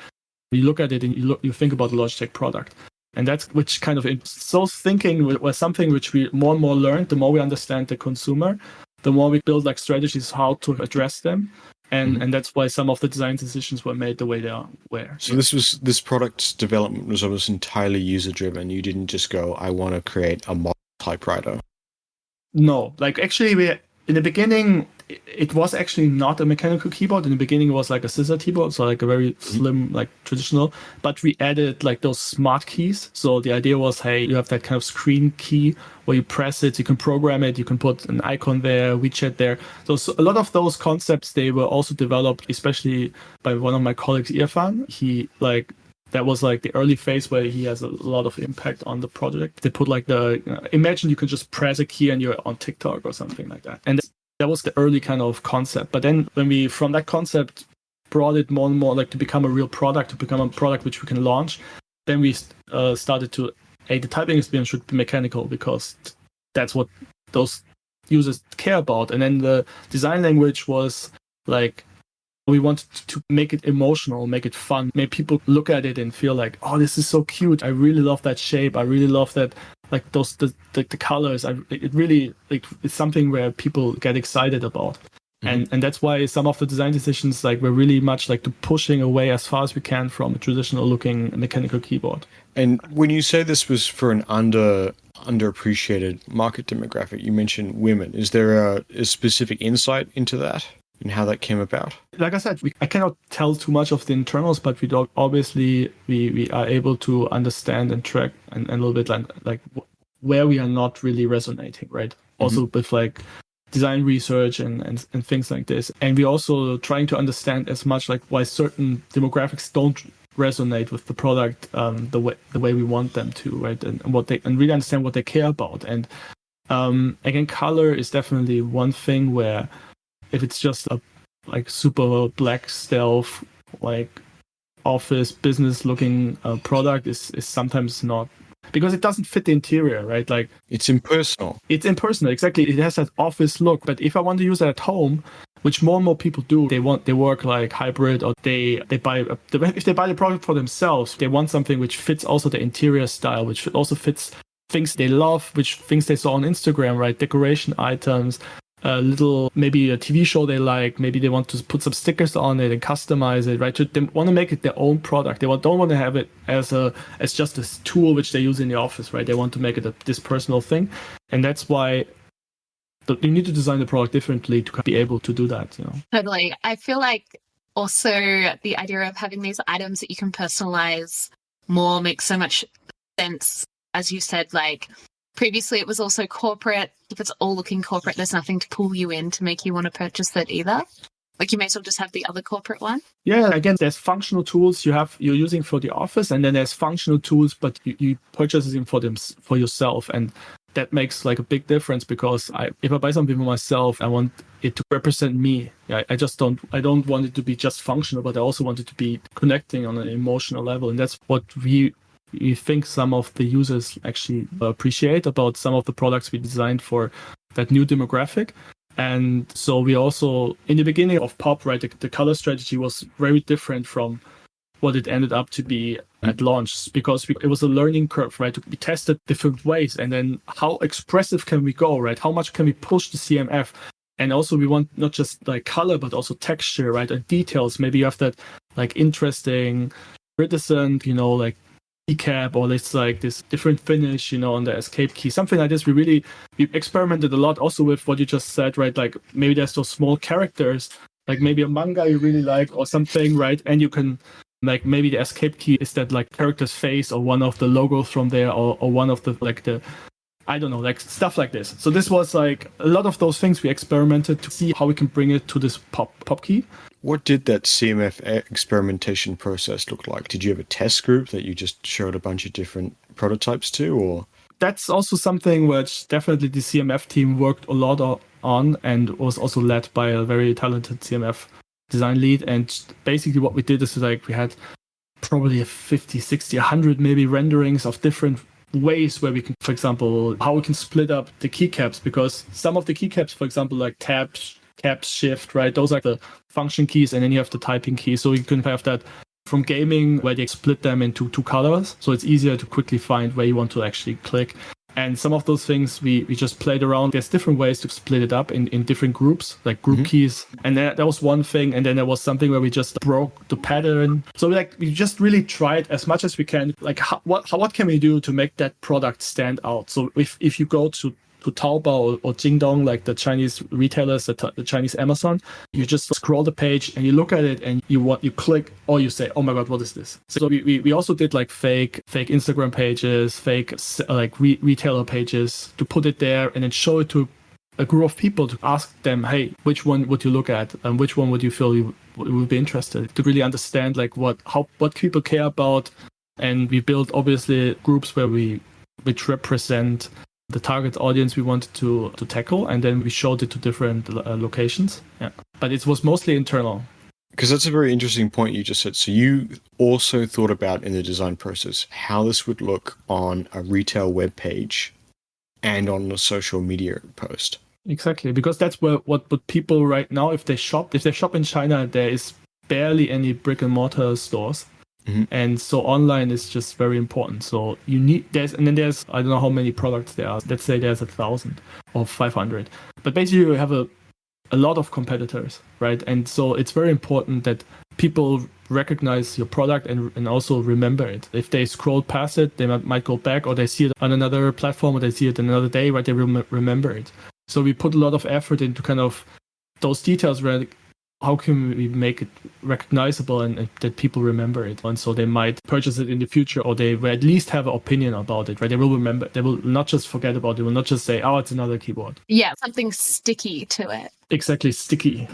you look at it and you think about the Logitech product. And that's which kind of, so thinking was something which we more and more learned, the more we understand the consumer, the more we build like strategies how to address them. And that's why some of the design decisions were made the way they were. So this product's development was almost entirely user driven. You didn't just go, I want to create a model typewriter. No, like actually in the beginning, it was actually not a mechanical keyboard. In the beginning, it was like a scissor keyboard, so like a very slim, like traditional. But we added like those smart keys. So the idea was, hey, you have that kind of screen key where you press it, you can program it, you can put an icon there, WeChat there. So a lot of those concepts, they were also developed, especially by one of my colleagues, Irfan. That was like the early phase where he has a lot of impact on the project. They put like imagine you can just press a key and you're on TikTok or something like that. And that was the early kind of concept. But then when we, from that concept, brought it more and more like to become a real product, to become a product which we can launch, then we started to, the typing experience should be mechanical because that's what those users care about. And then the design language was like, we wanted to make it emotional, make it fun, make people look at it and feel like, oh, this is so cute. I really love that shape. I really love that, like the colors. It really, like, it's something where people get excited about. And that's why some of the design decisions, like, were really much like to pushing away as far as we can from a traditional looking mechanical keyboard. And when you say this was for an underappreciated market demographic, you mentioned women. Is there a specific insight into that? And how that came about? Like I said, I cannot tell too much of the internals, but we don't, obviously we are able to understand and track and a little bit like where we are not really resonating, right? Also with like design research and things like this. And we're also trying to understand as much like why certain demographics don't resonate with the product the way we want them to, right? And really understand what they care about. And again, color is definitely one thing where if it's just a like super black stealth, like office business looking product is sometimes not, because it doesn't fit the interior, right? Like it's impersonal. It's impersonal, exactly. It has that office look. But if I want to use it at home, which more and more people do, they work like hybrid, or they buy if they buy the product for themselves, they want something which fits also the interior style, which also fits things they love, which things they saw on Instagram, right? Decoration items. A little, maybe a TV show they like, maybe they want to put some stickers on it and customize it, right? So they want to make it their own product. They don't want to have it as just a tool which they use in the office, right? They want to make it this personal thing, and that's why you need to design the product differently to be able to do that. Totally. I feel like also the idea of having these items that you can personalize more makes so much sense. As you said, like, previously, it was also corporate. If it's all looking corporate, there's nothing to pull you in to make you want to purchase that either. Like, you may as well just have the other corporate one. Yeah, again, there's functional tools you're using for the office, and then there's functional tools, but you purchase them for yourself, and that makes like a big difference, because if I buy something for myself, I want it to represent me. I don't want it to be just functional, but I also want it to be connecting on an emotional level, and that's what we think some of the users actually appreciate about some of the products we designed for that new demographic. And so we also, in the beginning of Pop, right, the color strategy was very different from what it ended up to be at launch, because it was a learning curve, right? We tested different ways, and then how expressive can we go, right? How much can we push the CMF? And also we want not just like color, but also texture, right? And details. Maybe you have that like interesting iridescent, like keycap, or it's like this different finish, on the escape key, something like this. We experimented a lot also with what you just said, right? Like maybe there's those small characters, like maybe a manga you really like or something, right? And you can, like, maybe the escape key is that like character's face or one of the logos from there, or one of the I don't know, like stuff like this. So this was like a lot of those things we experimented to see how we can bring it to this pop key. What did that CMF experimentation process look like? Did you have a test group that you just showed a bunch of different prototypes to, or? That's also something which definitely the CMF team worked a lot on, and was also led by a very talented CMF design lead. And basically what we did is like we had probably 50, 60, 100 maybe renderings of different ways where we can, for example, how we can split up the keycaps, because some of the keycaps, for example, like tabs, caps, shift, right? Those are the function keys, and then you have the typing key. So you can have that from gaming where they split them into 2 colors. So it's easier to quickly find where you want to actually click. And some of those things we just played around. There's different ways to split it up in different groups, like group keys. And then that was one thing. And then there was something where we just broke the pattern. So we just really tried as much as we can. Like what can we do to make that product stand out? So if you go to Taobao or Jingdong, like the Chinese retailers, the Chinese Amazon, you just scroll the page and you look at it and you click, or you say, oh my God, what is this? So we also did like fake Instagram pages, fake like retailer pages to put it there and then show it to a group of people to ask them, hey, which one would you look at and which one would you feel you would be interested to really understand like what people care about. And we built obviously groups which represent the target audience we wanted to tackle, and then we showed it to different locations. Yeah, but it was mostly internal. Because that's a very interesting point you just said. So you also thought about in the design process how this would look on a retail web page and on a social media post. Exactly, because that's what people right now, if they shop in China, there is barely any brick and mortar stores. And so online is just very important. So there's I don't know how many products there are. Let's say there's 1,000 or 500. But basically you have a lot of competitors, right? And so it's very important that people recognize your product and also remember it. If they scroll past it, they might go back, or they see it on another platform, or they see it another day, right? They remember it. So we put a lot of effort into kind of those details where how can we make it recognizable and that people remember it? And so they might purchase it in the future, or they will at least have an opinion about it, right? They will remember. They will not just forget about it. They will not just say, oh, it's another keyboard. Yeah, something sticky to it. Exactly, sticky.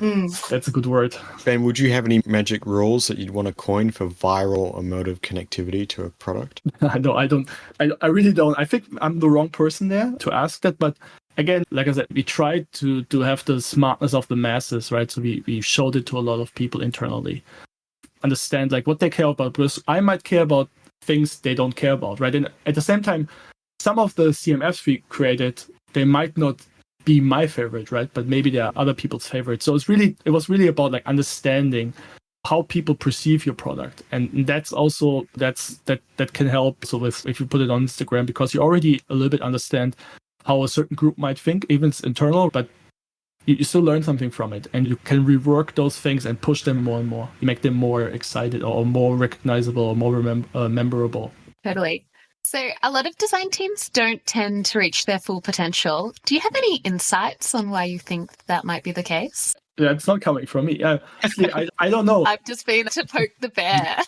That's a good word. Ben, would you have any magic rules that you'd want to coin for viral emotive connectivity to a product? No, I don't. I really don't. I think I'm the wrong person there to ask that, but again, like I said, we tried to have the smartness of the masses, right? So we showed it to a lot of people internally. Understand like what they care about, because I might care about things they don't care about, right? And at the same time, some of the CMFs we created, they might not be my favorite, right? But maybe they are other people's favorite. So it was really about like understanding how people perceive your product, and that's also that can help. So if you put it on Instagram, because you already a little bit understand how a certain group might think, even it's internal, but you still learn something from it, and you can rework those things and push them more and more. You make them more excited or more recognizable or more memorable. Totally. So a lot of design teams don't tend to reach their full potential. Do you have any insights on why you think that might be the case? Yeah, it's not coming from me. Actually, I don't know. I've just been to poke the bear.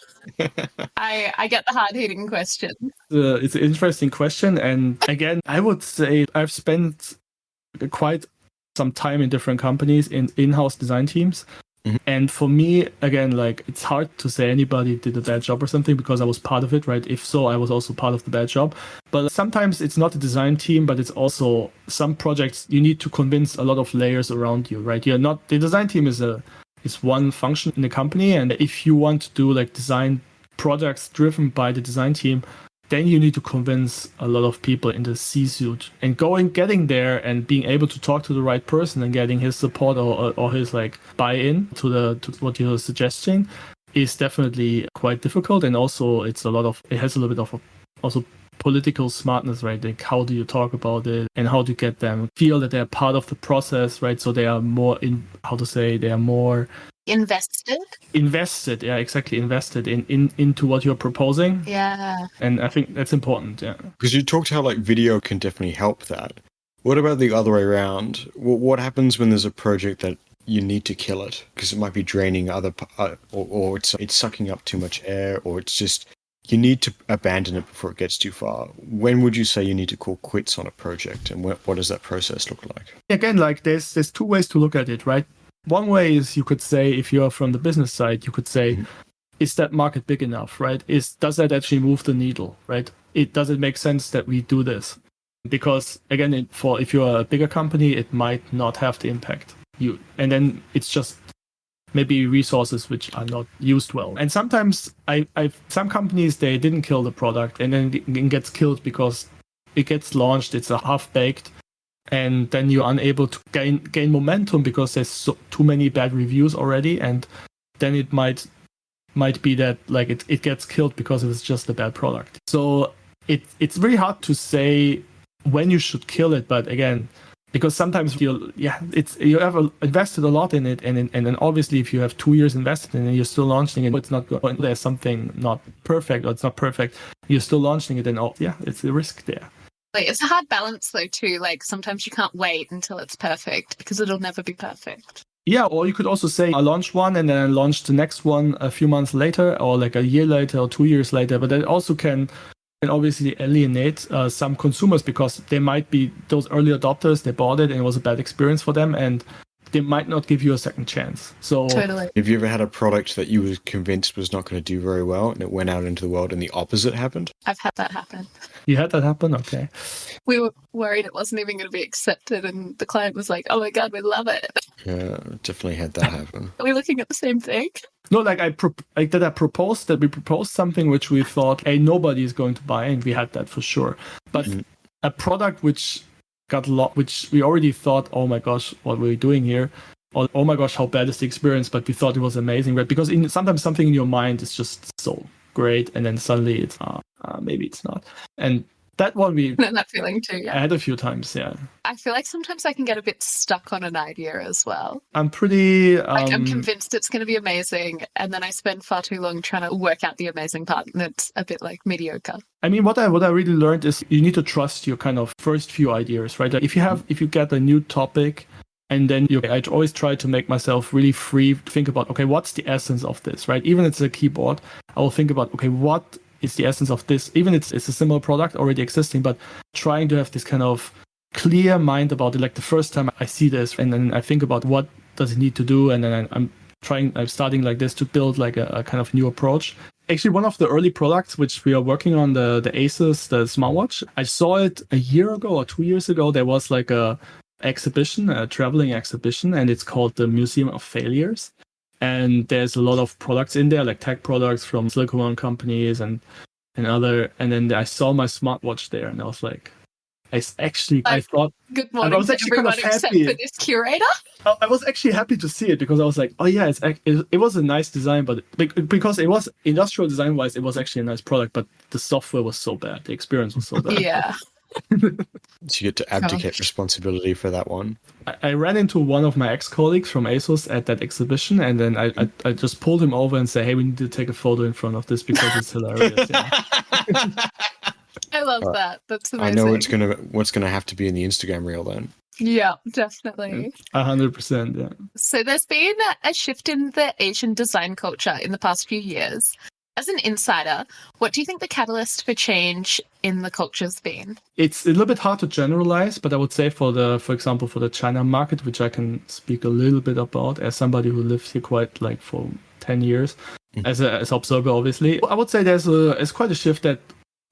I get the hard-hitting question. It's an interesting question. And again, I would say I've spent quite some time in different companies in in-house design teams. And for me, again, like it's hard to say anybody did a bad job or something, because I was part of it, right? If so, I was also part of the bad job. But sometimes it's not a design team, but it's also some projects you need to convince a lot of layers around you, right? You're not, the design team is one function in the company. And if you want to do like design products driven by the design team, then you need to convince a lot of people in the C-suite, and getting there and being able to talk to the right person and getting his support or his like buy-in to what you're suggesting is definitely quite difficult. And also it has a little bit of also political smartness, right? Like how do you talk about it and how to get them feel that they're part of the process, right? So they are more invested, yeah, exactly, invested into what you're proposing. Yeah. And I think that's important, yeah. Because you talked how like video can definitely help that. What about the other way around? What happens when there's a project that you need to kill it because it might be draining or it's sucking up too much air, or it's just you need to abandon it before it gets too far? When would you say you need to call quits on a project, and what does that process look like? Again, like there's 2 ways to look at it, right? One way is you could say, if you're from the business side, you could say, is that market big enough, right? Does that actually move the needle, right? Does it make sense that we do this? Because again, if you're a bigger company, it might not have the impact. And then it's just maybe resources which are not used well. And sometimes some companies, they didn't kill the product, and then it gets killed because it gets launched, it's a half-baked, and then you're unable to gain momentum because there's too many bad reviews already, and then it might be that like it gets killed because it was just a bad product. So it's very hard to say when you should kill it, but again, because sometimes you have invested a lot in it, and then obviously if you have 2 years invested in it, you're still launching it, it's not going, there's something not perfect, or it's not perfect, you're still launching it, and it's a risk there. Like, it's a hard balance though too. Like sometimes you can't wait until it's perfect because it'll never be perfect. Yeah, or you could also say I launched one and then I launched the next one a few months later, or like a year later or 2 years later. But that also can obviously alienate some consumers, because they might be those early adopters, they bought it and it was a bad experience for them, and they might not give you a second chance. So totally. Have you ever had a product that you were convinced was not going to do very well, and it went out into the world and the opposite happened? I've had that happen. You had that happen? Okay. We were worried it wasn't even going to be accepted, and the client was like, oh my God, we love it. Yeah, definitely had that happen. Are we looking at the same thing? No, like we proposed something which we thought, hey, nobody is going to buy, and we had that for sure. But a product which which we already thought, oh my gosh, what were we doing here? Or, oh my gosh, how bad is the experience? But we thought it was amazing, right? Because sometimes something in your mind is just so great, and then suddenly it's maybe it's not. And that one we know that feeling too. Yeah, I had a few times. Yeah, I feel like sometimes I can get a bit stuck on an idea as well. I'm pretty. I'm convinced it's going to be amazing, and then I spend far too long trying to work out the amazing part, and it's a bit like mediocre. I mean, what I really learned is you need to trust your kind of first few ideas, right? Like if you get a new topic, and then I always try to make myself really free to think about, okay, what's the essence of this, right? Even if it's a keyboard, I will think about, okay, what is the essence of this? Even it's a similar product already existing, but trying to have this kind of clear mind about it. Like the first time I see this, and then I think about what does it need to do, and then I'm starting like this to build like a kind of new approach. Actually, one of the early products which we are working on, the Asus, the smartwatch, I saw it a year ago or 2 years ago. There was like a traveling exhibition, and it's called the Museum of Failures. And there's a lot of products in there, like tech products from Silicon Valley companies and other. And then I saw my smartwatch there, and I was like, I thought, good morning, I was actually kind of except happy. for this curator. I was actually happy to see it, because I was like, oh yeah, it was a nice design, but because it was industrial design wise, it was actually a nice product, but the software was so bad, the experience was so bad. Yeah. So you get to abdicate responsibility for that one. I ran into one of my ex-colleagues from Asus at that exhibition, and then I just pulled him over and said, hey, we need to take a photo in front of this because it's hilarious. I love that. That's amazing. I know what's gonna have to be in the Instagram reel then. Yeah, definitely. 100%, yeah. So there's been a shift in the Asian design culture in the past few years. As an insider, what do you think the catalyst for change in the culture's been? It's a little bit hard to generalize, but I would say for example, for the China market, which I can speak a little bit about as somebody who lives here quite like for 10 years, as an observer, obviously, I would say there's quite a shift that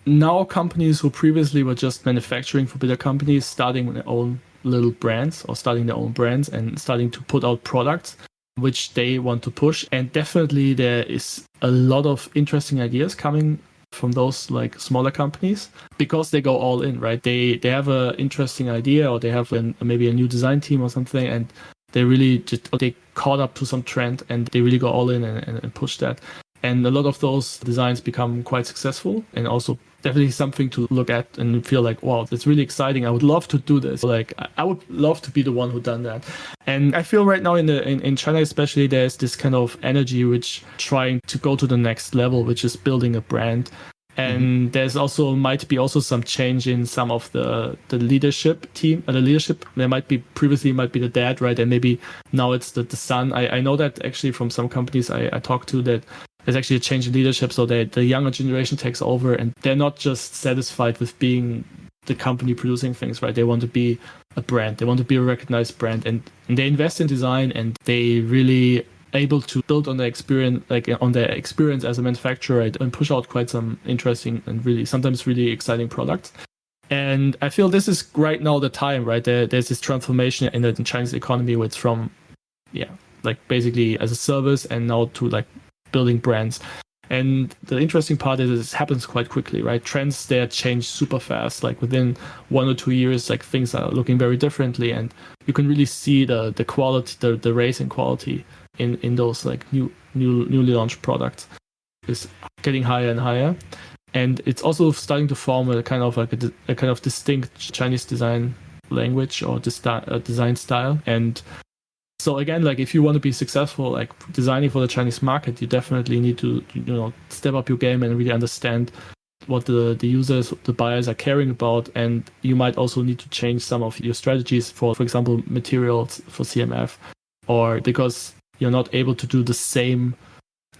now companies who previously were just manufacturing for bigger companies, starting their own little brands or starting their own brands and starting to put out products which they want to push. And definitely there is a lot of interesting ideas coming from those like smaller companies, because they go all in, right? They have an interesting idea, or they have maybe a new design team or something, and they caught up to some trend and they really go all in and push that. And a lot of those designs become quite successful, and also definitely something to look at and feel like, wow, that's really exciting. I would love to do this. Like, I would love to be the one who done that. And I feel right now in China especially, there's this kind of energy which trying to go to the next level, which is building a brand. And there's also might be some change in some of the leadership team. The leadership, there might be the dad, right? And maybe now it's the son. I know that actually from some companies I talked to, that there's actually a change in leadership, so that the younger generation takes over, and they're not just satisfied with being the company producing things, right? They want to be a brand. They want to be a recognized brand, and they invest in design, and they really able to build on their experience, as a manufacturer, right? And push out quite some interesting and sometimes really exciting products. And I feel this is right now the time, right? There's this transformation in the Chinese economy, which from like basically as a service and now to like building brands. And the interesting part is it happens quite quickly, right? Trends there change super fast. Like within 1 or 2 years, like things are looking very differently, and you can really see the quality, the raise in quality in those like newly launched products is getting higher and higher. And it's also starting to form a kind of like a kind of distinct Chinese design language or design style. And so again, like if you want to be successful, like designing for the Chinese market, you definitely need to, step up your game and really understand what the users, the buyers are caring about. And you might also need to change some of your strategies for example, materials for CMF, or because you're not able to do the same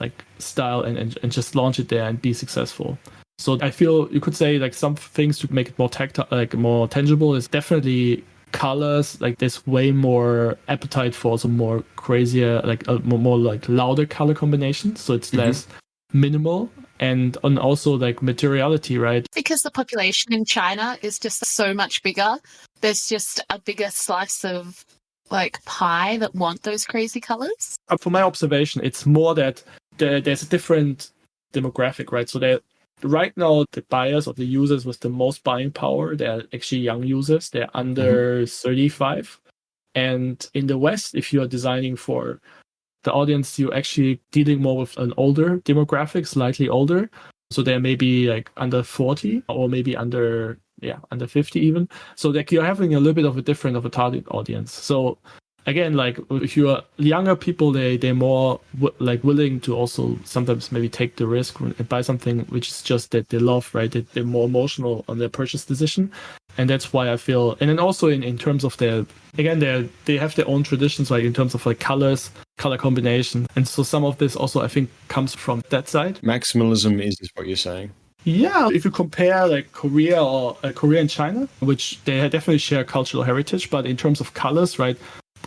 like style and just launch it there and be successful. So I feel you could say like some things to make it more tactile, like more tangible, is definitely colors. Like there's way more appetite for some more crazier, like more like louder color combinations. So it's less minimal, and also like materiality, right? Because the population in China is just so much bigger. There's just a bigger slice of like pie that want those crazy colors. From my observation, it's more that there's a different demographic, right? So right now, the buyers or the users with the most buying power, they're actually young users. They're under 35. And in the West, if you are designing for the audience, you're actually dealing more with an older demographic, slightly older. So they're maybe like under 40 or maybe under 50 even. So like you're having a little bit of a target audience. So again, like if you are younger people, they're more willing to also sometimes maybe take the risk and buy something which is just that they love, right? They're more emotional on their purchase decision, and that's why I feel. And then also in terms of they have their own traditions, like in terms of like colors, color combination, and so some of this also I think comes from that side. Maximalism is what you're saying. Yeah, if you compare like Korea and China, which they definitely share cultural heritage, but in terms of colors, right?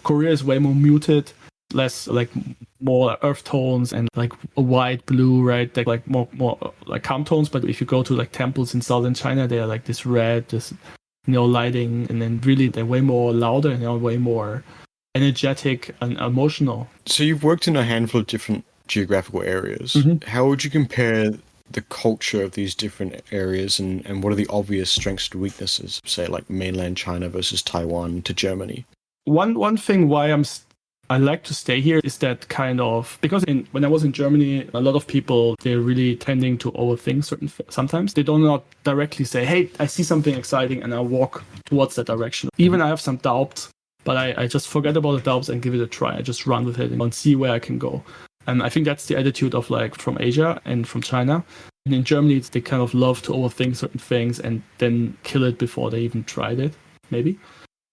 Korea is way more muted, less like more earth tones and like a white, blue, right? Like more like calm tones. But if you go to like temples in southern China, they are like this red, this lighting, and then really they're way more louder and way more energetic and emotional. So you've worked in a handful of different geographical areas. How would you compare the culture of these different areas, and what are the obvious strengths and weaknesses, say like mainland China versus Taiwan to Germany? One thing why I like to stay here is that kind of, because when I was in Germany, a lot of people, they're really tending to overthink sometimes. They do not directly say, hey, I see something exciting and I'll walk towards that direction. Even I have some doubts, but I just forget about the doubts and give it a try. I just run with it and see where I can go. And I think that's the attitude of like from Asia and from China. And in Germany, they kind of love to overthink certain things and then kill it before they even tried it, maybe.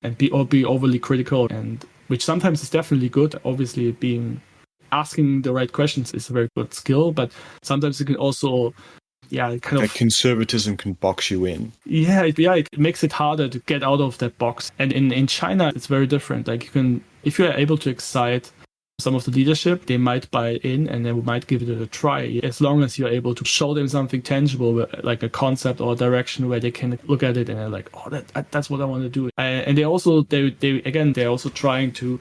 And be overly critical, and which sometimes is definitely good. Obviously, asking the right questions is a very good skill, but sometimes it can also, conservatism can box you in. It makes it harder to get out of that box. And in China, it's very different. Like if you are able to excite some of the leadership, they might buy in and they might give it a try, as long as you're able to show them something tangible, like a concept or a direction where they can look at it and they're like, oh, that's what I want to do. And they're also trying to,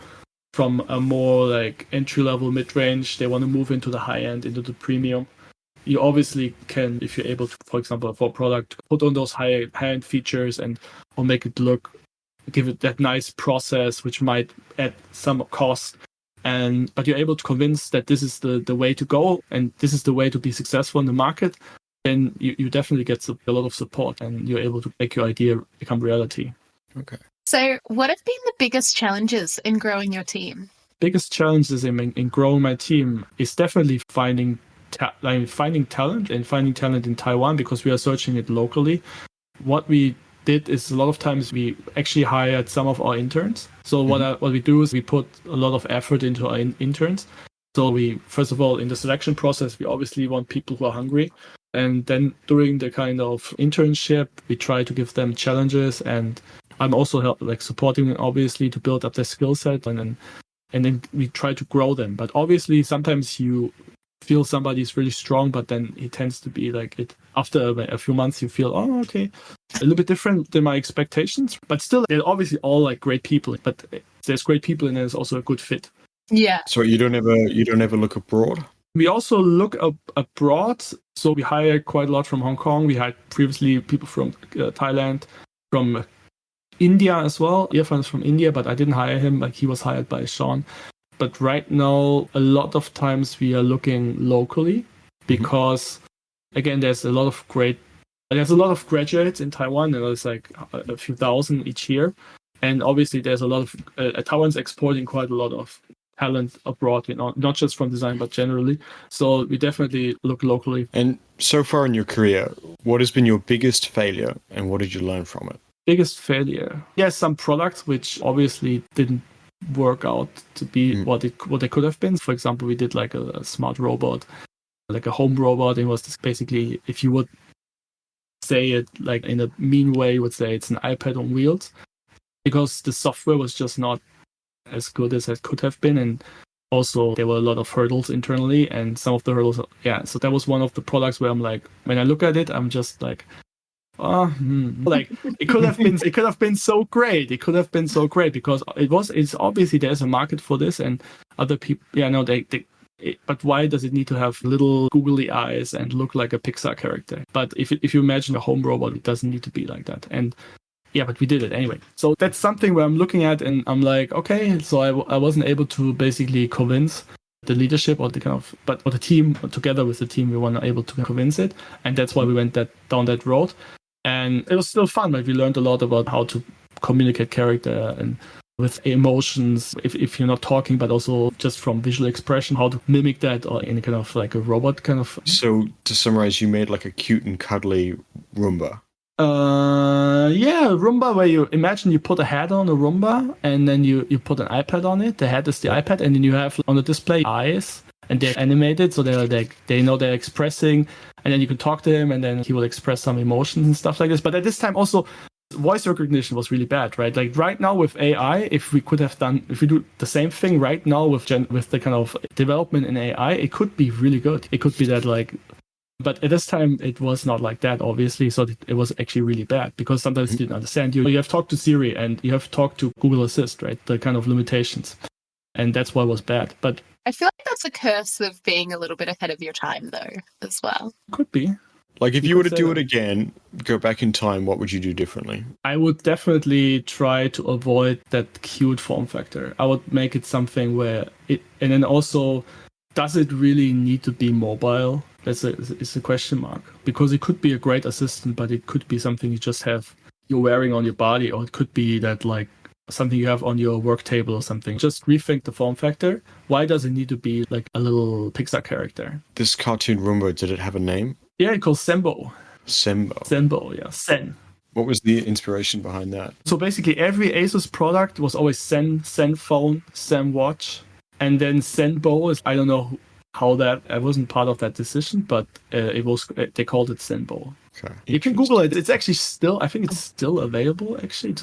from a more like entry level, mid range, they want to move into the high end, into the premium. You obviously can, if you're able to, for example, for a product, put on those high end features or make it give it that nice process, which might add some cost. But you're able to convince that this is the way to go and this is the way to be successful in the market, then you definitely get a lot of support and you're able to make your idea become reality. Okay. So what have been the biggest challenges in growing your team? Biggest challenges in growing my team is definitely finding talent in Taiwan, because we are searching it locally. What we did is a lot of times we actually hired some of our interns. So what we do is we put a lot of effort into our interns. So we, first of all, in the selection process, we obviously want people who are hungry. And then during the kind of internship, we try to give them challenges. And I'm also supporting them, obviously, to build up their skill set. And then we try to grow them. But obviously, sometimes you feel somebody is really strong, but then it tends to be like it. After a few months, you feel, oh, okay, a little bit different than my expectations. But still, they're obviously all like great people. But there's great people and there's also a good fit. Yeah. So you don't ever look abroad? We also look abroad. So we hired quite a lot from Hong Kong. We had previously people from Thailand, from India as well. Irfan's from India, but I didn't hire him. Like he was hired by Sean. But right now, a lot of times we are looking locally because, again, there's a lot of graduates in Taiwan. There's like a few thousand each year. And obviously there's a lot of, Taiwan's exporting quite a lot of talent abroad, not just from design, but generally. So we definitely look locally. And so far in your career, what has been your biggest failure and what did you learn from it? Biggest failure? Yes, some products which obviously didn't work out to be what they could have been. For example, we did like a smart robot, like a home robot. It was basically, if you would say it like in a mean way, you would say it's an iPad on wheels, because the software was just not as good as it could have been. And also there were a lot of hurdles internally, and some of the hurdles, so that was one of the products where I'm like, when I look at it, I'm just like, like it could have been so great. It could have been so great because it's obviously there's a market for this, and other people, but why does it need to have little googly eyes and look like a Pixar character? But if you imagine a home robot, it doesn't need to be like that. And but we did it anyway. So that's something where I'm looking at and I'm like, okay, so I wasn't able to basically convince the leadership or the team, together with the team, we weren't able to convince it. And that's why we went down that road. And it was still fun. Like we learned a lot about how to communicate character and with emotions, if you're not talking, but also just from visual expression, how to mimic that or in kind of like a robot kind of. So to summarize, you made like a cute and cuddly Roomba. Roomba, where you imagine you put a head on a Roomba and then you put an iPad on it. The head is the iPad, and then you have on the display eyes, and they're animated, so they know they're expressing, and then you can talk to him, and then he will express some emotions and stuff like this. But at this time, also voice recognition was really bad, right? Like right now with AI, if we do the same thing right now with the kind of development in AI, it could be really good. It could be that like. But at this time, it was not like that, obviously. So it was actually really bad because sometimes you didn't understand. You have talked to Siri and you have talked to Google Assist, right? The kind of limitations. And that's why it was bad. But I feel like that's a curse of being a little bit ahead of your time, though, as well. Could be. Like if you were to do it again, go back in time, what would you do differently? I would definitely try to avoid that cute form factor. I would make it something where and then also, does it really need to be mobile? It's a question mark, because it could be a great assistant, but it could be something you're wearing on your body, or it could be that like something you have on your work table or something. Just rethink the form factor. Why does it need to be like a little Pixar character? This cartoon Roomba, did it have a name? Yeah, it's called Sembo. Sembo, yeah, Sen. What was the inspiration behind that? So basically every Asus product was always Sen phone, Sen watch, and then Senbo is, I don't know how that, I wasn't part of that decision, but they called it Senbo. Okay. You can Google it. It's actually I think it's still available actually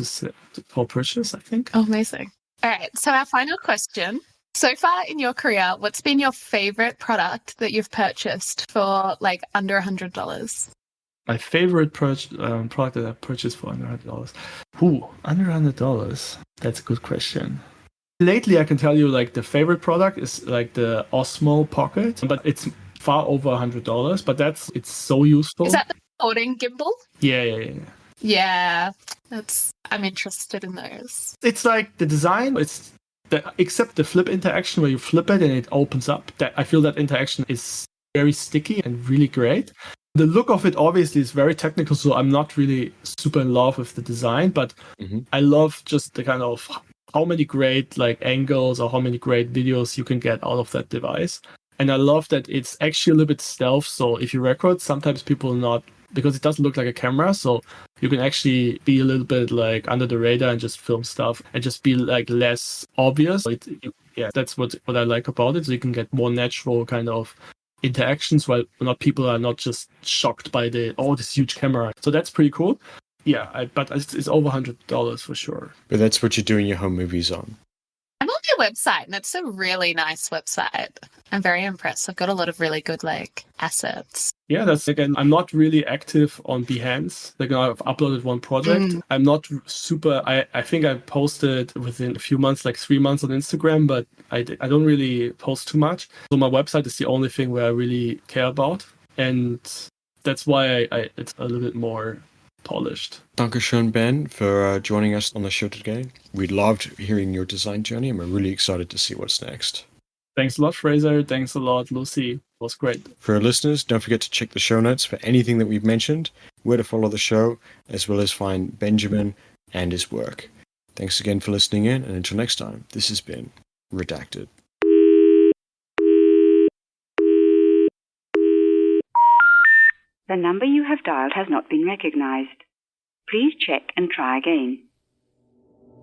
for purchase, I think. Oh, amazing. All right. So our final question. So far in your career, what's been your favorite product that you've purchased for like under $100? My favorite product that I purchased for under $100. Under $100? That's a good question. Lately, I can tell you like the favorite product is like the Osmo Pocket, but it's far over $100. But it's so useful. Is that the recording gimbal? Yeah. Yeah, I'm interested in those. It's like the design. Except the flip interaction where you flip it and it opens up. I feel that interaction is very sticky and really great. The look of it obviously is very technical, so I'm not really super in love with the design, but I love just the kind of how many great like angles or how many great videos you can get out of that device. And I love that it's actually a little bit stealth. So if you record, sometimes people not, because it doesn't look like a camera, so you can actually be a little bit like under the radar and just film stuff and just be like less obvious. That's what I like about it. So you can get more natural kind of interactions while people are not just shocked by this huge camera. So that's pretty cool. Yeah, but it's over $100 for sure. But that's what you're doing your home movies on. I'm only your website, and it's a really nice website. I'm very impressed. I've got a lot of really good assets. Yeah, that's again, I'm not really active on Behance. Like I've uploaded one project. I'm not super, I think I posted within a few months, like 3 months on Instagram, but I don't really post too much. So my website is the only thing where I really care about. And that's why it's a little bit more polished. Dankeschön, Ben, for joining us on the show today. We loved hearing your design journey, and we're really excited to see what's next. Thanks a lot, Fraser. Thanks a lot, Lucy. It was great. For our listeners, don't forget to check the show notes for anything that we've mentioned, where to follow the show, as well as find Benjamin and his work. Thanks again for listening in, and until next time, this has been Redacted. The number you have dialed has not been recognized. Please check and try again.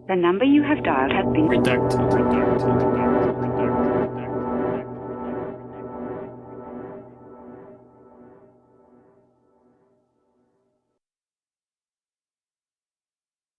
The number you have dialed has been Redacted.